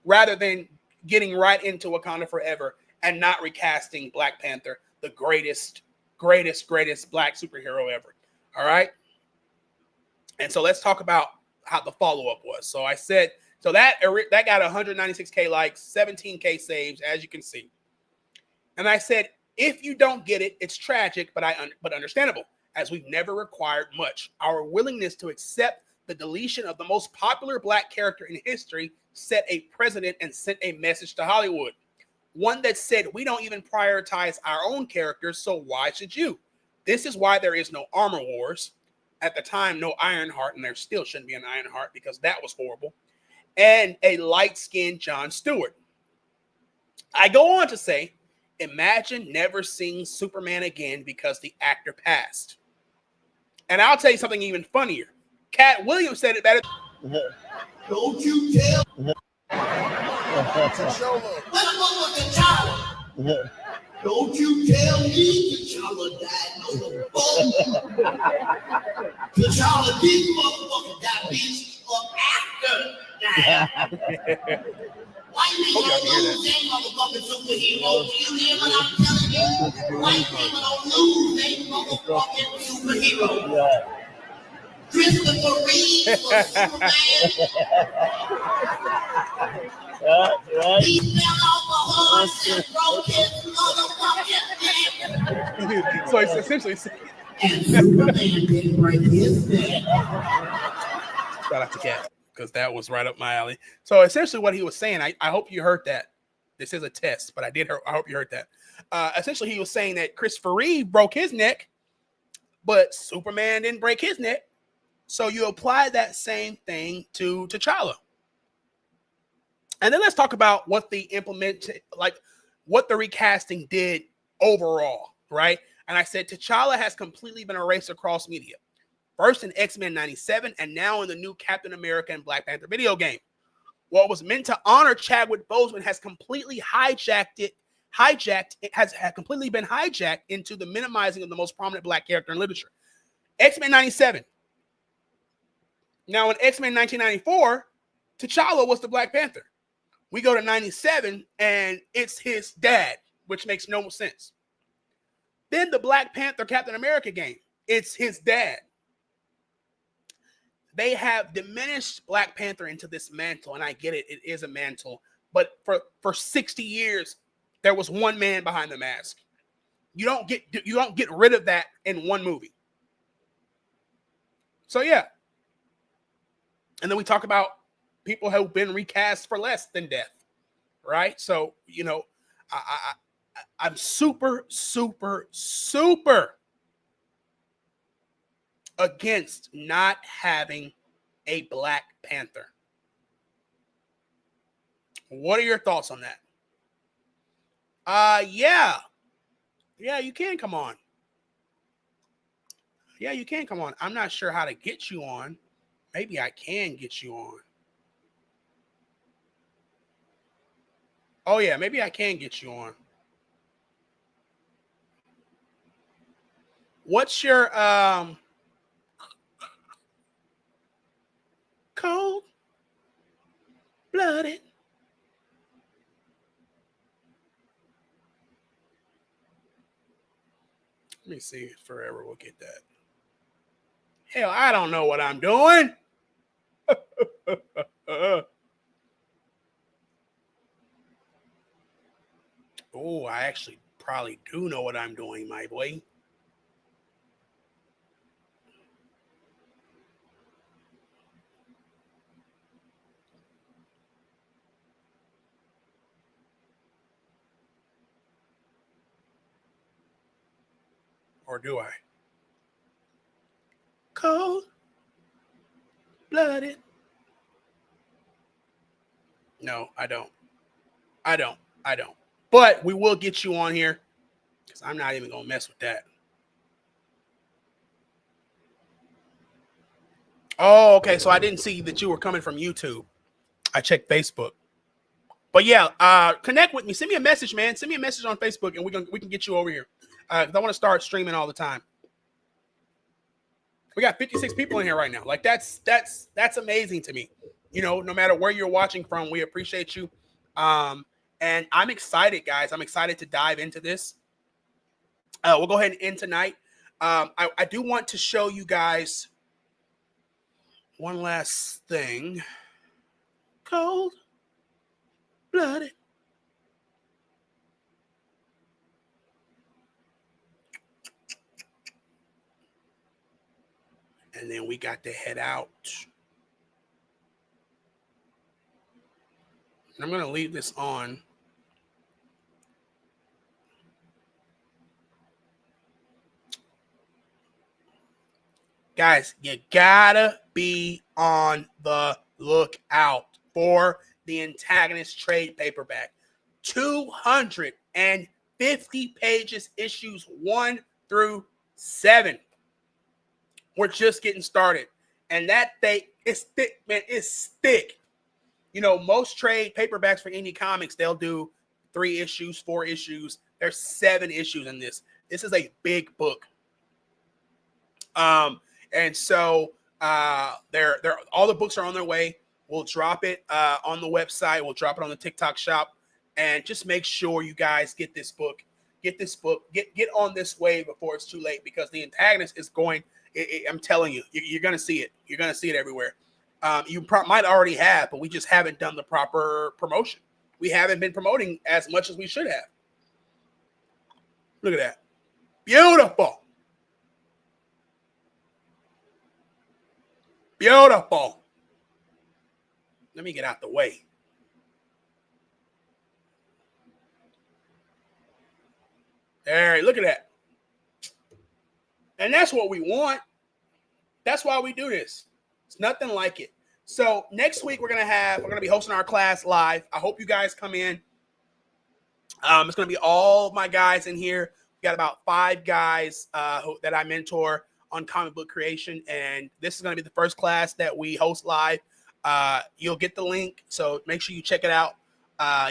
rather than getting right into Wakanda Forever and not recasting Black Panther, the greatest Black superhero ever. All right. And so let's talk about how the follow-up was. So I said, so that got 196K likes, 17K saves, as you can see. And I said, if you don't get it, it's tragic, but understandable, as we've never required much. Our willingness to accept the deletion of the most popular Black character in history set a precedent and sent a message to Hollywood. One that said, we don't even prioritize our own characters, so why should you? This is why there is no Armor Wars. At the time, no Ironheart, and there still shouldn't be an Ironheart because that was horrible. And a light-skinned Jon Stewart. I go on to say, imagine never seeing Superman again because the actor passed. And I'll tell you something even funnier. Cat Williams said it better. Don't you tell. Don't you tell me T'Challa died no more. T'Challa did motherfucker die, bitch, up after that. White people don't lose their motherfucking superheroes. You hear what I'm telling you? White people don't lose their motherfucking superheroes. Christopher Reeve was Superman. He fell off a horse and broke his motherfucking neck. So it's essentially, And Superman didn't break his neck. shout out to Cat, because that was right up my alley. So essentially what he was saying, I hope you heard that. This is a test, but I hope you heard that. Essentially he was saying that Christopher Reeve broke his neck, but Superman didn't break his neck. So you apply that same thing to T'Challa. And then let's talk about what the recasting did overall, right? And I said T'Challa has completely been erased across media. First in X-Men 97, and now in the new Captain America and Black Panther video game. What was meant to honor Chadwick Boseman has completely has completely been hijacked into the minimizing of the most prominent Black character in literature. X-Men 97. Now in X-Men 1994, T'Challa was the Black Panther. We go to 97 and it's his dad, which makes no sense. Then the Black Panther Captain America game, it's his dad. They have diminished Black Panther into this mantle, and I get it, it is a mantle. But for 60 years, there was one man behind the mask. You don't get rid of that in one movie. So yeah. And then we talk about people who've been recast for less than death, right? So, you know, I'm super, super, super against not having a Black Panther. What are your thoughts on that? Yeah, you can come on. Yeah, you can come on. I'm not sure how to get you on. Maybe I can get you on. Oh yeah, maybe I can get you on. What's your cold-blooded? Let me see if Forever will get that. Hell, I don't know what I'm doing. Oh, I actually probably do know what I'm doing, my boy. Or do I? Cold-blooded. No, I don't. I don't. But we will get you on here because I'm not even going to mess with that. Oh, okay. So I didn't see that you were coming from YouTube. I checked Facebook. But yeah, connect with me. Send me a message, man. Send me a message on Facebook, and we can get you over here. Because I want to start streaming all the time. We got 56 people in here right now. Like that's amazing to me. You know, no matter where you're watching from, we appreciate you. And I'm excited, guys. I'm excited to dive into this. We'll go ahead and end tonight. I do want to show you guys one last thing. Cold-blooded. And then we got to head out. And I'm going to leave this on. Guys, you gotta be on the lookout for the Antagonist trade paperback. 250 pages, issues 1 through 7. We're just getting started. And that thing is thick, man. It's thick. You know, most trade paperbacks for indie comics, they'll do 3 issues, 4 issues, There's 7 issues in this. This is a big book. And so they're all the books are on their way. We'll drop it on the website. We'll drop it on the TikTok shop, and just make sure you guys get this book. Get this book. Get on this wave before it's too late, because the antagonist is going. I'm telling you, you're going to see it. You're going to see it everywhere. You might already have, but we just haven't done the proper promotion. We haven't been promoting as much as we should have. Look at that. Beautiful. Beautiful. Let me get out the way. There, look at that. And that's what we want. That's why we do this. It's nothing like it. So next week we're gonna be hosting our class live. I hope you guys come in. It's gonna be all my guys in here. We got about 5 guys that I mentor on comic book creation, and this is gonna be the first class that we host live. You'll get the link, so make sure you check it out.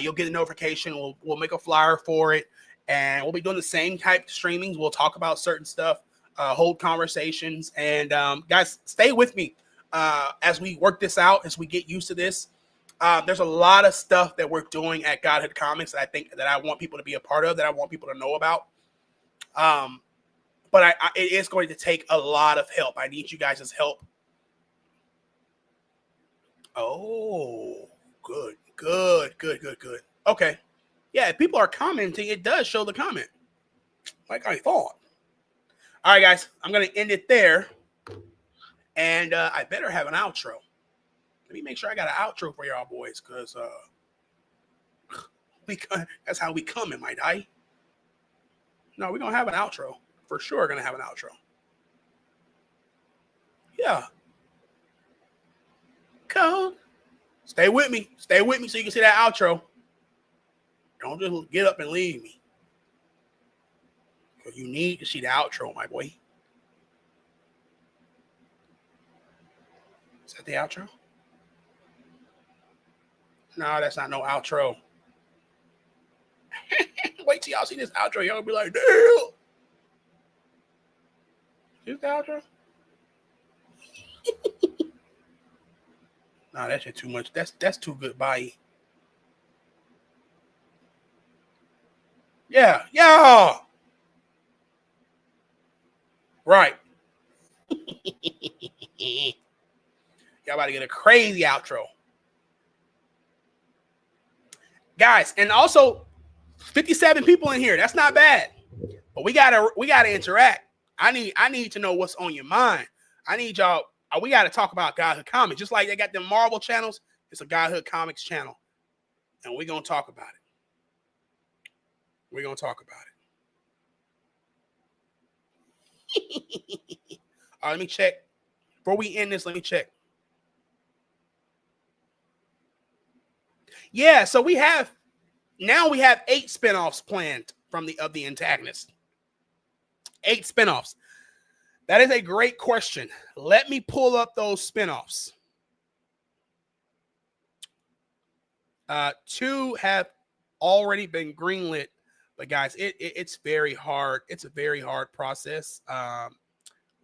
You'll get a notification. We'll make a flyer for it, and we'll be doing the same type of streamings. We'll talk about certain stuff, hold conversations, and guys, stay with me as we work this out, as we get used to this. There's a lot of stuff that we're doing at Godhood Comics that I think that I want people to be a part of, that I want people to know about. But it is going to take a lot of help. I need you guys' help. Oh, good. Okay. Yeah, if people are commenting, it does show the comment, like I thought. All right, guys, I'm going to end it there. And I better have an outro. Let me make sure I got an outro for y'all boys, because that's how we come in my day. No, we're going to have an outro. For sure, going to have an outro. Yeah. Cold. Stay with me. Stay with me so you can see that outro. Don't just get up and leave me. Because you need to see the outro, my boy. Is that the outro? No, that's not no outro. Wait till y'all see this outro. Y'all be like, damn. Is the outro? Nah, that shit too much. That's too good, bye. Yeah. Right. Y'all about to get a crazy outro. Guys, and also 57 people in here. That's not bad. But we gotta interact. I need to know what's on your mind. I need y'all. We gotta talk about Godhood Comics. Just like they got the Marvel channels, it's a Godhood Comics channel. And we're gonna talk about it. We're gonna talk about it. All right, let me check. Before we end this, let me check. Yeah, so we have 8 spinoffs planned of the antagonist. 8 spinoffs. That is a great question. Let me pull up those spinoffs. 2 have already been greenlit, but guys, it's very hard. It's a very hard process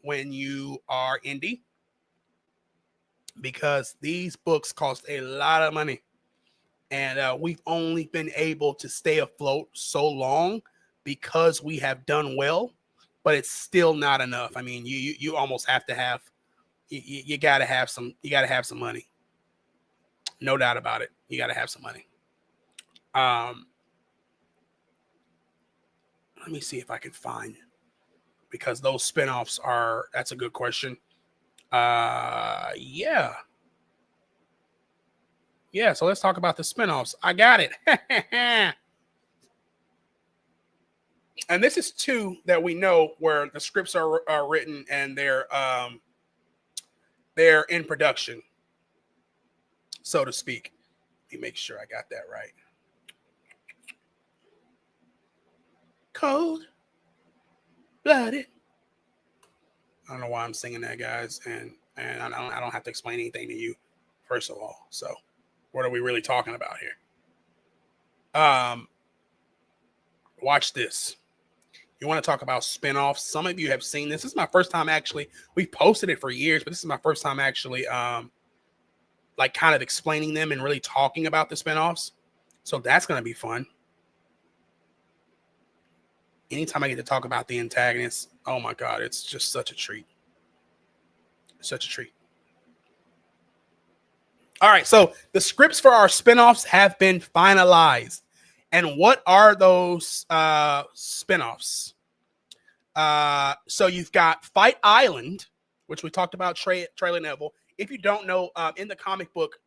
when you are indie, because these books cost a lot of money. And we've only been able to stay afloat so long because we have done well, but it's still not enough. I mean, you almost have to have, you got to have some money. No doubt about it. You got to have some money. Let me see if I can find, because those spinoffs that's a good question. Yeah. Yeah, so let's talk about the spinoffs. I got it. And this is 2 that we know where the scripts are written and they're in production, so to speak. Let me make sure I got that right. Cold blooded. I don't know why I'm singing that, guys, and I don't have to explain anything to you, first of all. So, what are we really talking about here? Watch this. You want to talk about spinoffs? Some of you have seen this. This is my first time actually. We've posted it for years, but this is my first time actually like kind of explaining them and really talking about the spinoffs. So that's going to be fun. Anytime I get to talk about the antagonists, oh my God, it's just such a treat. Such a treat. All right, so the scripts for our spinoffs have been finalized. And what are those spinoffs? So you've got Fight Island, which we talked about, Trailer Neville. If you don't know, in the comic book,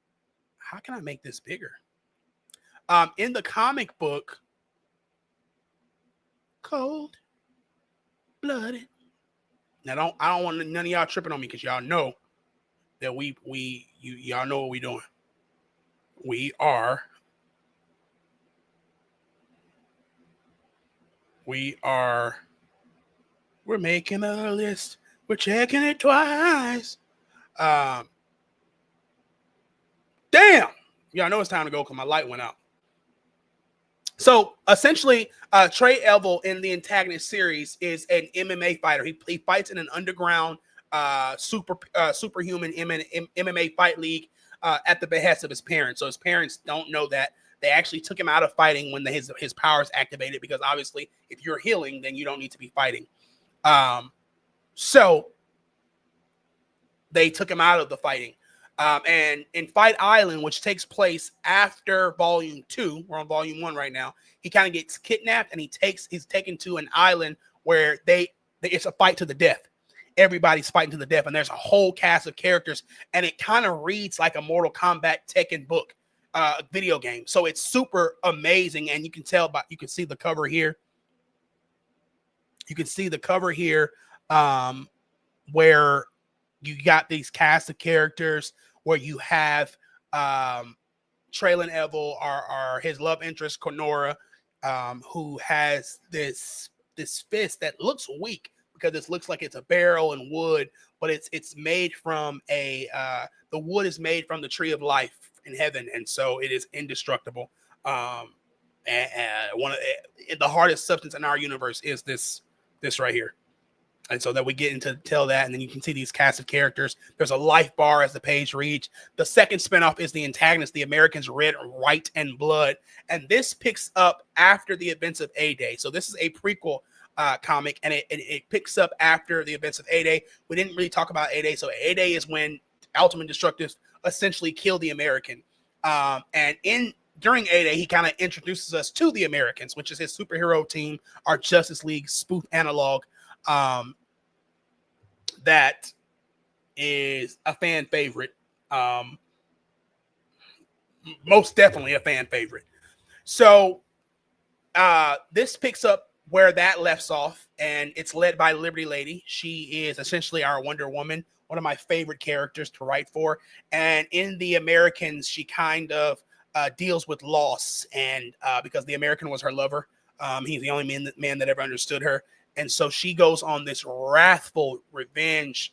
how can I make this bigger? In the comic book, cold blooded. Now, I don't want none of y'all tripping on me because y'all know that y'all know what we're doing. We're making a list. We're checking it twice. Damn. Y'all know it's time to go because my light went out. So essentially, Trey Elvel in the antagonist series is an MMA fighter. He fights in an underground superhuman MMA fight league at the behest of his parents. So his parents don't know that. They actually took him out of fighting when his powers activated, because obviously if you're healing, then you don't need to be fighting. So they took him out of the fighting. And in Fight Island, which takes place after Volume 2, we're on Volume 1 right now, he kind of gets kidnapped and he's taken to an island where it's a fight to the death. Everybody's fighting to the death, and there's a whole cast of characters, and it kind of reads like a Mortal Kombat Tekken book video game. So it's super amazing, and you can see the cover here. You can see the cover here where you got these cast of characters where you have Traylon Evil, our his love interest, Conora, who has this fist that looks weak because it looks like it's a barrel and wood, but it's made from the wood is made from the tree of life in heaven, and so it is indestructible. And the hardest substance in our universe is this right here. And so that we get into tell that, and then you can see these cast of characters. There's a life bar as the page reads. The second spinoff is the antagonist, the Americans Red, White, and Blood. And this picks up after the events of A-Day. So this is a prequel comic, and it picks up after the events of A-Day. We didn't really talk about A-Day. So A-Day is when Ultimate Destructive essentially killed the American. And during A-Day, he kind of introduces us to the Americans, which is his superhero team, our Justice League spoof analog. That is a fan favorite. Most definitely a fan favorite. So this picks up where that left off, and it's led by Liberty Lady. She is essentially our Wonder Woman, one of my favorite characters to write for. And in the Americans, she kind of deals with loss, and because the American was her lover, he's the only man that ever understood her. And so she goes on this wrathful revenge,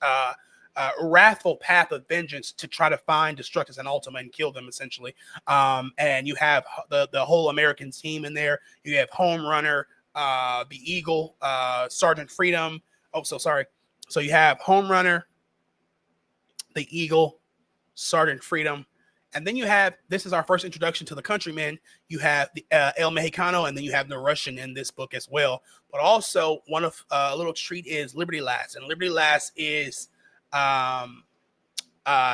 wrathful path of vengeance to try to find Destructus and Ultima and kill them, essentially. And you have the whole American team in there. You have Home Runner, the Eagle, Sergeant Freedom. Oh, so sorry. So you have Home Runner, the Eagle, Sergeant Freedom. And then you have, this is our first introduction to the Countrymen. You have the El Mexicano, and then you have the Russian in this book as well. But also one of a little treat is Liberty Lass, and Liberty Lass is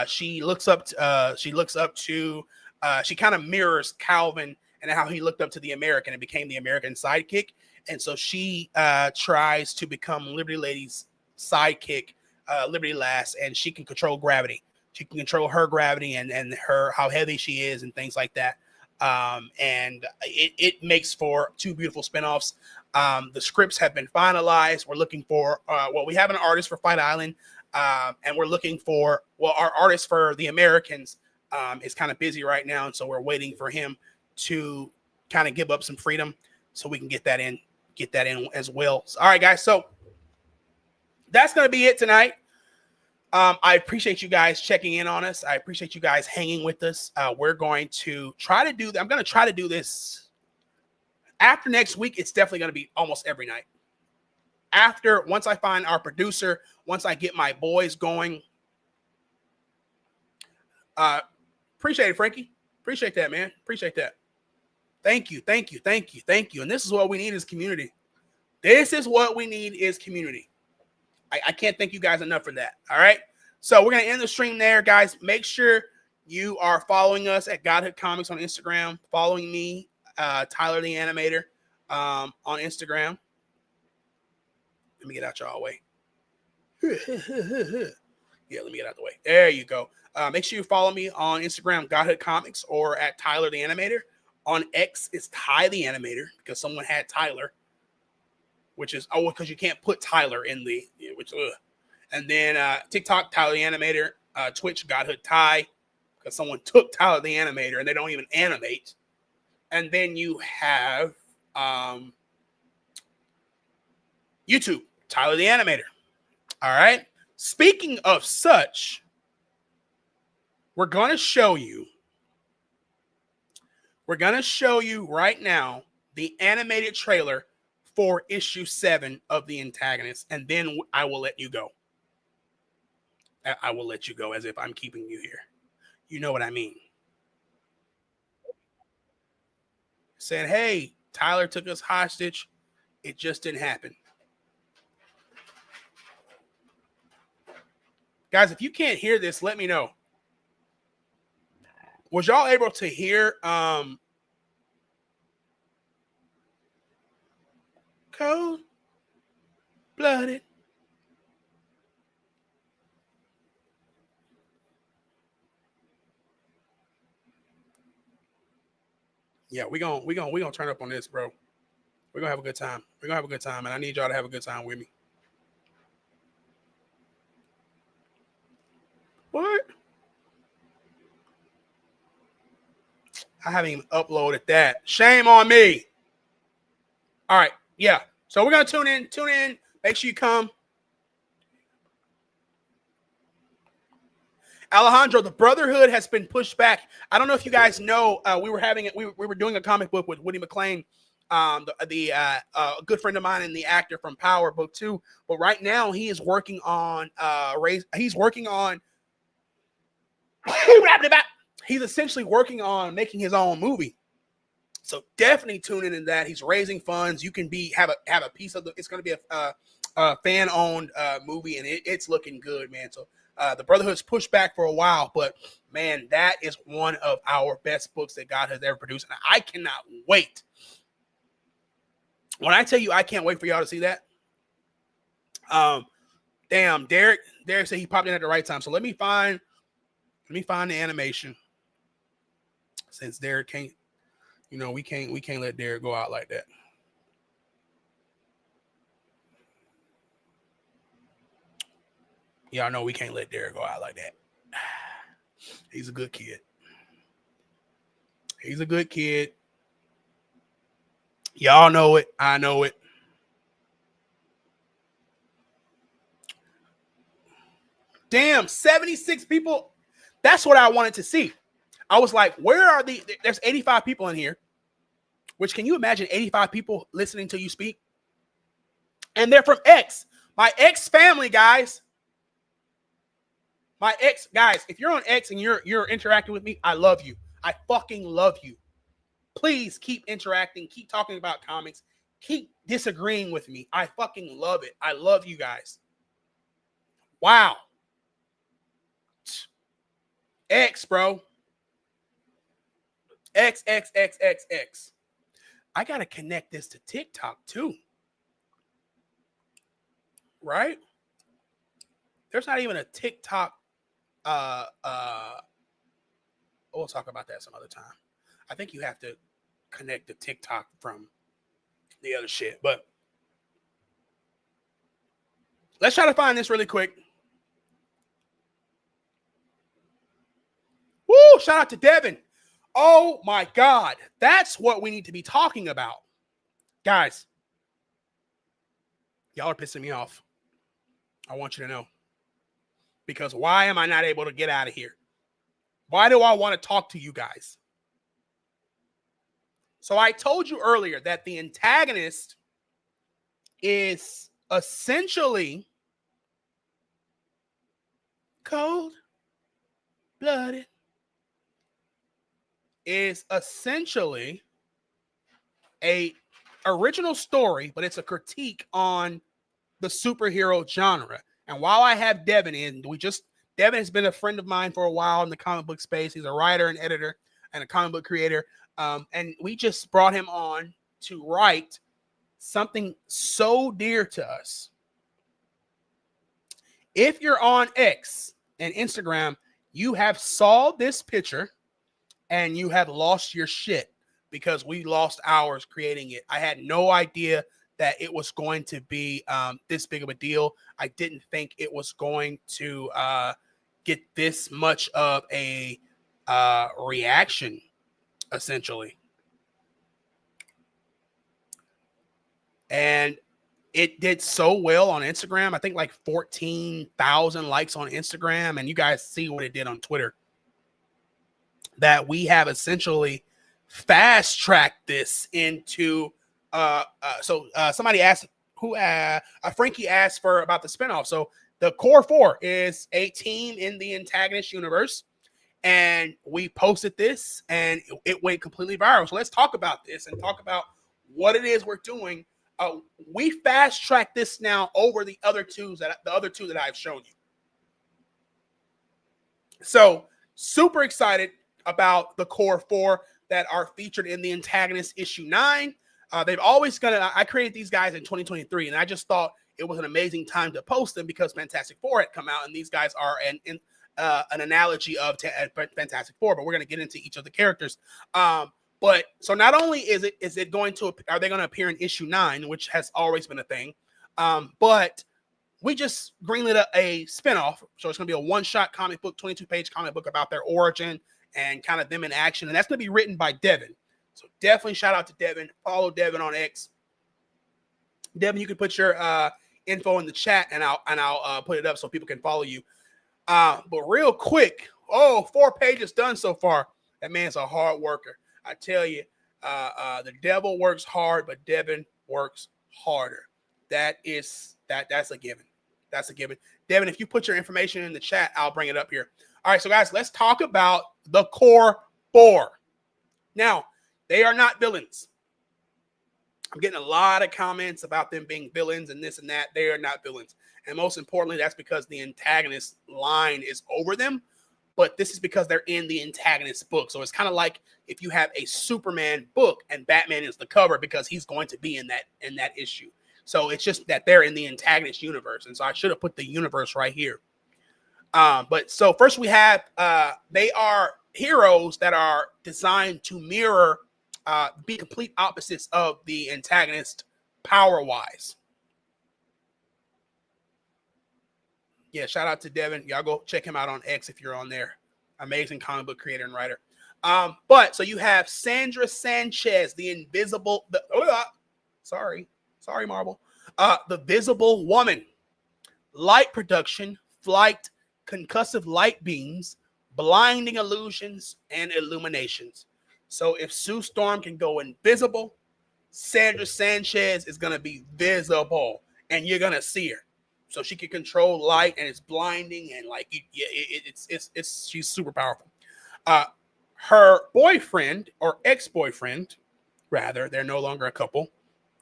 she kind of mirrors Calvin and how he looked up to the American and became the American sidekick. And so she tries to become Liberty Lady's sidekick, Liberty Lass, and she can control gravity. She can control her gravity and her how heavy she is and things like that. And it makes for two beautiful spinoffs. The scripts have been finalized. We're looking for we have an artist for Fight Island, and we're looking for our artist for the Americans is kind of busy right now, and so we're waiting for him to kind of give up some freedom so we can get that in as well. All right, guys. So that's going to be it tonight. I appreciate you guys checking in on us. I appreciate you guys hanging with us. We're going to try to do. I'm going to try to do this After next week, it's definitely going to be almost every night. Once I find our producer, once I get my boys going. Appreciate it, Frankie. Appreciate that, man. Appreciate that. Thank you. And this is what we need is community. This is what we need is community. I can't thank you guys enough for that. All right. So we're going to end the stream there, guys. Make sure you are following us at Godhood Comics on Instagram. Following me, Tyler the Animator, on Instagram. Let me get out y'all way. Yeah, let me get out the way. There you go. Make sure you follow me on Instagram, Godhood Comics, or at Tyler the Animator. On X, it's Ty the Animator because someone had Tyler, which is because you can't put Tyler in the and then TikTok, Tyler the Animator, Twitch, Godhood Ty, because someone took Tyler the Animator and they don't even animate. And then you have YouTube, Tyler the Animator. All right. Speaking of such, we're going to show you right now the animated trailer for issue 7 of The Antagonist, and then I will let you go. I will let you go as if I'm keeping you here. You know what I mean. Said, hey, Tyler took us hostage. It just didn't happen. Guys, if you can't hear this, let me know. Was y'all able to hear Cold-Blooded? Yeah, we gonna turn up on this, bro. We're gonna have a good time. And I need y'all to have a good time with me. What? I haven't even uploaded that. Shame on me. All right, yeah. So we're gonna tune in. Make sure you come. Alejandro, the Brotherhood has been pushed back. I don't know if you guys know. We were doing a comic book with Woody McClain, a good friend of mine and the actor from Power Book 2. But right now he is working on he's essentially working on making his own movie. So definitely tune in that. He's raising funds. You can have a piece of it's going to be a fan owned movie, and it's looking good, man. So the Brotherhood's pushed back for a while, but man, that is one of our best books that God has ever produced, and I cannot wait. When I tell you, I can't wait for y'all to see that. Damn, Derek said he popped in at the right time. So let me find the animation. Since Derek can't, we can't let Derek go out like that. Y'all know we can't let Derek go out like that. He's a good kid. Y'all know it. I know it. Damn, 76 people. That's what I wanted to see. I was like, where are there's 85 people in here, which can you imagine 85 people listening to you speak? And they're from X, my X family, guys. My X, guys, if you're on X and you're interacting with me, I love you. I fucking love you. Please keep interacting, keep talking about comics, keep disagreeing with me. I fucking love it. I love you guys. Wow. X, bro. X. I gotta connect this to TikTok too. Right? There's not even a TikTok. We'll talk about that some other time. I think you have to connect the TikTok from the other shit. But let's try to find this really quick. Woo! Shout out to Devin. Oh my God. That's what we need to be talking about. Guys, y'all are pissing me off. I want you to know. Because why am I not able to get out of here? Why do I want to talk to you guys? So I told you earlier that the antagonist is essentially cold-blooded, is essentially a original story, but it's a critique on the superhero genre. And while I have Devin in, Devin has been a friend of mine for a while in the comic book space. He's a writer and editor and a comic book creator. And we just brought him on to write something so dear to us. If you're on X and Instagram, you have saw this picture and you have lost your shit because we lost hours creating it. I had no idea that it was going to be this big of a deal. I didn't think it was going to get this much of a reaction, essentially. And it did so well on Instagram. I think like 14,000 likes on Instagram. And you guys see what it did on Twitter. That we have essentially fast-tracked this into somebody asked Frankie asked for about the spinoff. So the Core 4 is a team in the antagonist universe, and we posted this and it went completely viral. So let's talk about this and talk about what it is we're doing. We fast-tracked this now over the other two that I've shown you. So super excited about the Core 4 that are featured in the antagonist issue 9. They've always I created these guys in 2023, and I just thought it was an amazing time to post them because Fantastic Four had come out, and these guys are an analogy of Fantastic Four. But we're going to get into each of the characters. But so not only are they going to appear in issue 9, which has always been a thing, but we just greenlit a spinoff. So it's going to be a one-shot comic book, 22-page comic book about their origin and kind of them in action. And that's going to be written by Devin. So definitely shout out to Devin. Follow Devin on X. Devin, you can put your info in the chat and I'll put it up so people can follow you. But real quick, 4 pages done so far. That man's a hard worker. I tell you, the devil works hard, but Devin works harder. That's a given. That's a given. Devin, if you put your information in the chat, I'll bring it up here. All right, so guys, let's talk about the Core 4. Now, they are not villains. I'm getting a lot of comments about them being villains and this and that. They are not villains. And most importantly, that's because the antagonist line is over them. But this is because they're in the antagonist book. So it's kind of like if you have a Superman book and Batman is the cover because he's going to be in that issue. So it's just that they're in the antagonist universe. And so I should have put the universe right here. But so first we have, they are heroes that are designed to mirror, be complete opposites of the antagonist power-wise. Yeah, shout out to Devin. Y'all go check him out on X if you're on there. Amazing comic book creator and writer. But so you have Sandra Sanchez, sorry, Marvel. The Visible Woman. Light production, flight, concussive light beams, blinding illusions, and illuminations. So if Sue Storm can go invisible, Sandra Sanchez is going to be visible, and you're going to see her. So she can control light, and it's blinding, and she's super powerful. Her boyfriend, or ex-boyfriend, rather, they're no longer a couple.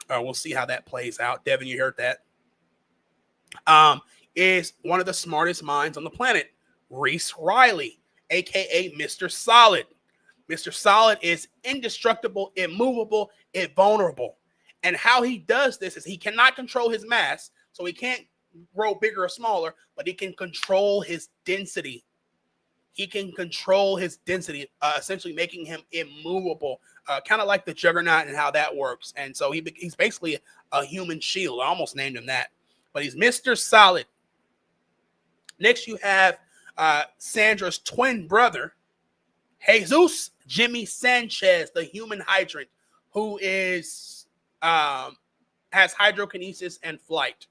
We'll see how that plays out. Devin, you heard that. Is one of the smartest minds on the planet, Reese Riley, aka Mr. Solid. Mr. Solid is indestructible, immovable, invulnerable. And how he does this is he cannot control his mass, so he can't grow bigger or smaller, but he can control his density. He can control his density, essentially making him immovable, kind of like the Juggernaut and how that works. And so he's basically a human shield. I almost named him that, but he's Mr. Solid. Next, you have Sandra's twin brother, Jesus Jimmy Sanchez, the human hydrant, who is has hydrokinesis and flight.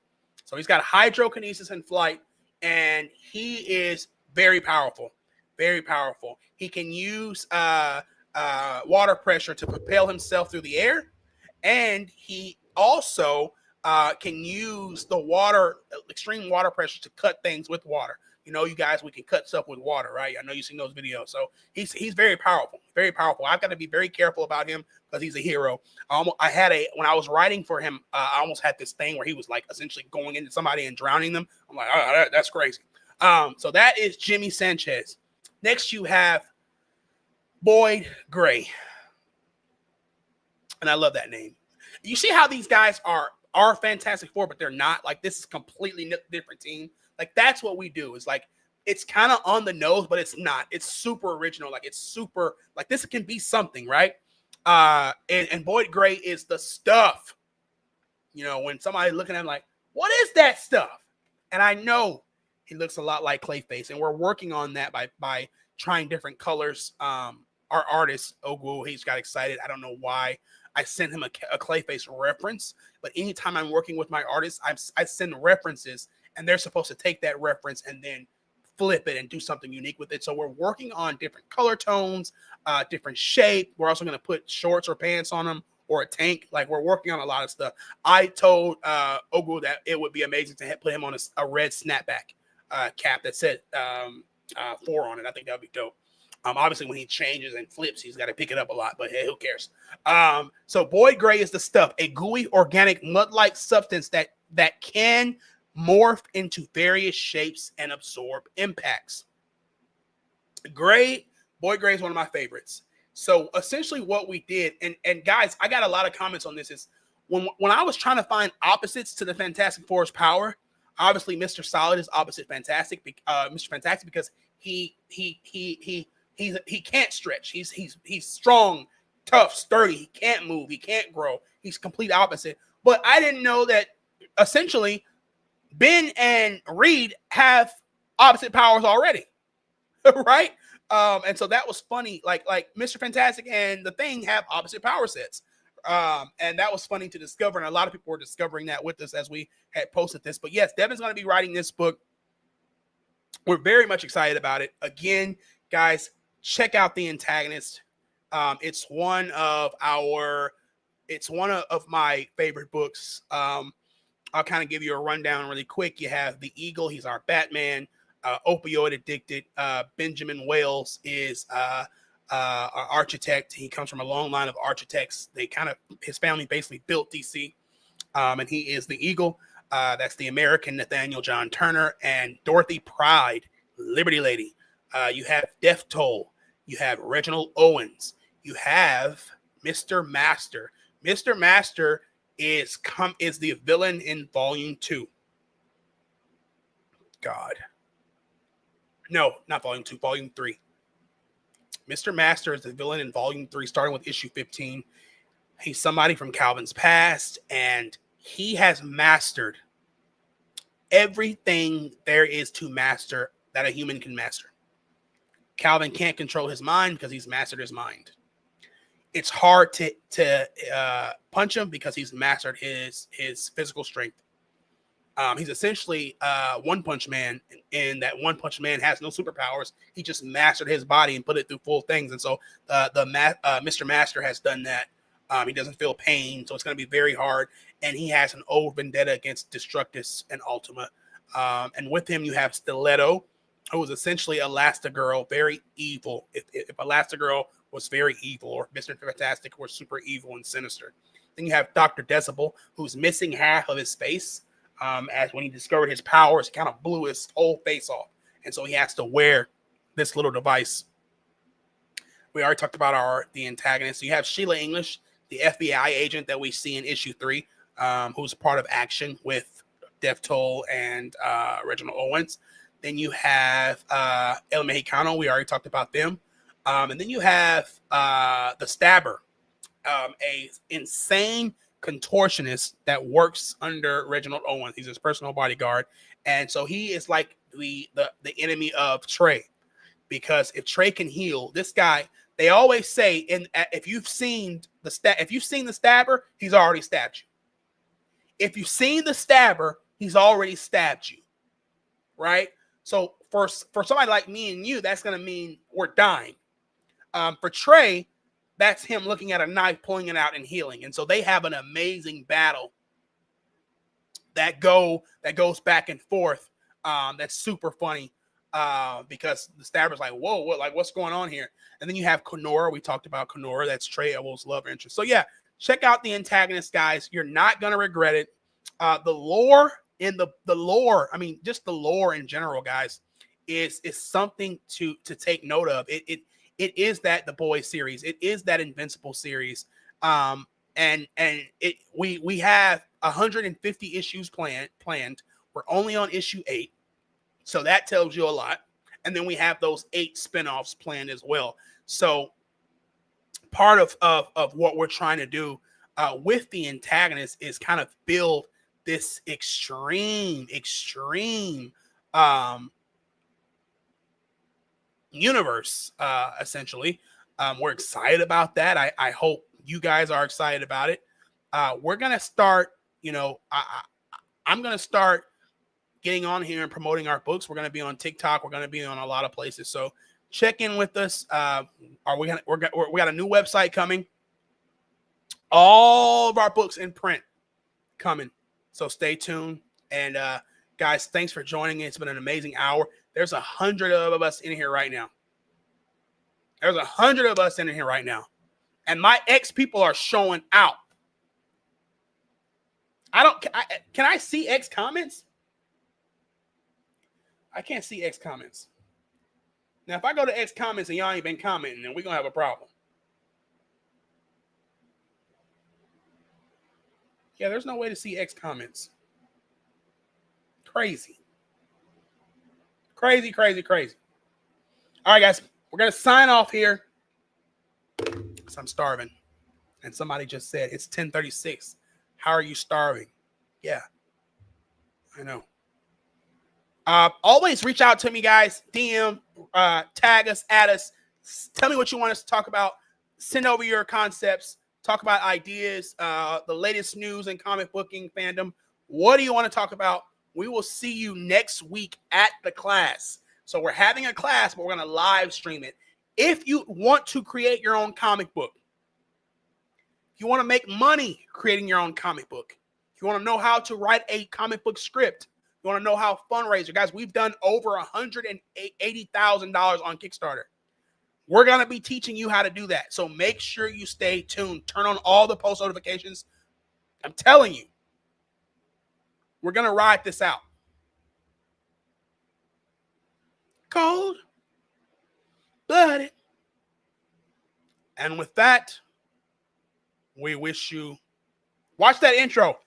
So he's got hydrokinesis and flight, and he is very powerful. Very powerful. He can use water pressure to propel himself through the air, and he also can use the extreme water pressure to cut things with water. You know, you guys, we can cut stuff with water, right? I know you've seen those videos. So he's very powerful, very powerful. I've got to be very careful about him because he's a hero. When I was writing for him, I almost had this thing where he was like essentially going into somebody and drowning them. I'm like, oh, that's crazy. So that is Jimmy Sanchez. Next, you have Boyd Gray. And I love that name. You see how these guys are Fantastic Four, but they're not. Like, this is completely different team. Like, that's what we do. It's like, it's kind of on the nose, but it's not. It's super original. Like, it's super, like, this can be something, right? And Boyd Gray is the stuff. You know, when somebody's looking at him like, what is that stuff? And I know he looks a lot like Clayface, and we're working on that by trying different colors. Our artist, Ogu, he's got excited. I don't know why. I sent him a Clayface reference, but anytime I'm working with my artists, I send references, and they're supposed to take that reference and then flip it and do something unique with it. So we're working on different color tones, different shape. We're also going to put shorts or pants on them or a tank. Like, we're working on a lot of stuff. I told Ogu that it would be amazing to put him on a red snapback cap that said 4 on it. I think that would be dope. Obviously, when he changes and flips, he's got to pick it up a lot, but hey, who cares? So Boyd Gray is the stuff, a gooey, organic, mud-like substance that can morph into various shapes and absorb impacts. Boyd Gray is one of my favorites. So essentially what we did, and guys, I got a lot of comments on this, is when I was trying to find opposites to the Fantastic Four's power, obviously Mr. Solid is opposite Fantastic, Mr. Fantastic, because he can't stretch. He's strong, tough, sturdy. He can't move. He can't grow. He's complete opposite. But I didn't know that essentially Ben and Reed have opposite powers already, right? And so that was funny. Like Mr. Fantastic and the Thing have opposite power sets. And that was funny to discover. And a lot of people were discovering that with us as we had posted this. But yes, Devin's going to be writing this book. We're very much excited about it. Again, guys, check out The Antagonist. It's one of my favorite books. I'll kind of give you a rundown really quick. You have the Eagle. He's our Batman. Opioid addicted. Benjamin Wales is our architect. He comes from a long line of architects. His family basically built DC. And he is the Eagle. That's the American Nathaniel John Turner. And Dorothy Pride, Liberty Lady. You have Death Toll. You have Reginald Owens. You have Mr. Master. Mr. Master is the villain in Volume 2. God. No, not Volume 2, Volume 3. Mr. Master is the villain in Volume 3, starting with issue 15. He's somebody from Calvin's past, and he has mastered everything there is to master that a human can master. Calvin can't control his mind because he's mastered his mind. It's hard to punch him because he's mastered his physical strength. He's essentially One Punch Man, in that One Punch Man has no superpowers. He just mastered his body and put it through full things. And so Mr. Master has done that. He doesn't feel pain, so it's going to be very hard. And he has an old vendetta against Destructus and Ultima. And with him, you have Stiletto, who was essentially Elastigirl, very evil. If Elastigirl was very evil, or Mr. Fantastic was super evil and sinister. Then you have Dr. Decibel, who's missing half of his face. As when he discovered his powers, he kind of blew his whole face off. And so he has to wear this little device. We already talked about the antagonist. So you have Sheila English, the FBI agent that we see in issue 3, who's part of Action with Death Toll and Reginald Owens. Then you have El Mexicano. We already talked about them. And then you have the Stabber, a insane contortionist that works under Reginald Owens. He's his personal bodyguard. And so he is like the enemy of Trey. Because if Trey can heal, this guy, they always say, if you've seen the Stabber, he's already stabbed you. If you've seen the Stabber, he's already stabbed you. Right? So for somebody like me and you, that's going to mean we're dying. For Trey, that's him looking at a knife, pulling it out, and healing. And so they have an amazing battle that goes back and forth. That's super funny because the Stabber's like, whoa, what's going on here? And then you have Konora. We talked about Konora. That's Trey Elwell's love interest. So yeah, check out the Antagonist, guys. You're not gonna regret it. The lore in the lore, I mean, just the lore in general, guys, is something to take note of. It is that The Boys series. It is that Invincible series. And we have 150 issues planned. We're only on issue 8, so that tells you a lot. And then we have those 8 spinoffs planned as well. So part of what we're trying to do with the Antagonist is kind of build this extreme universe, essentially. We're excited about that. I hope you guys are excited about it. We're gonna start, I'm gonna start getting on here and promoting our books. We're gonna be on TikTok. We're gonna be on a lot of places. So check in with us. We got a new website coming. All of our books in print coming. So stay tuned. And guys, thanks for joining. It's been an amazing hour. There's 100 of us in here right now. There's 100 of us in here right now. And my ex people are showing out. Can I see X comments? I can't see X comments. Now, if I go to X comments and y'all ain't been commenting, then we're going to have a problem. Yeah, there's no way to see X comments. Crazy. Crazy. All right, guys, we're going to sign off here because I'm starving. And somebody just said, it's 10:36. How are you starving? Yeah, I know. Always reach out to me, guys. DM, tag us, add us. Tell me what you want us to talk about. Send over your concepts. Talk about ideas, the latest news in comic booking fandom. What do you want to talk about? We will see you next week at the class. So we're having a class, but we're going to live stream it. If you want to create your own comic book, if you want to make money creating your own comic book, if you want to know how to write a comic book script, you want to know how fundraiser, guys, we've done over $180,000 on Kickstarter. We're going to be teaching you how to do that. So make sure you stay tuned. Turn on all the post notifications. I'm telling you, we're going to ride this out. Cold blooded. And with that, we wish you, watch that intro.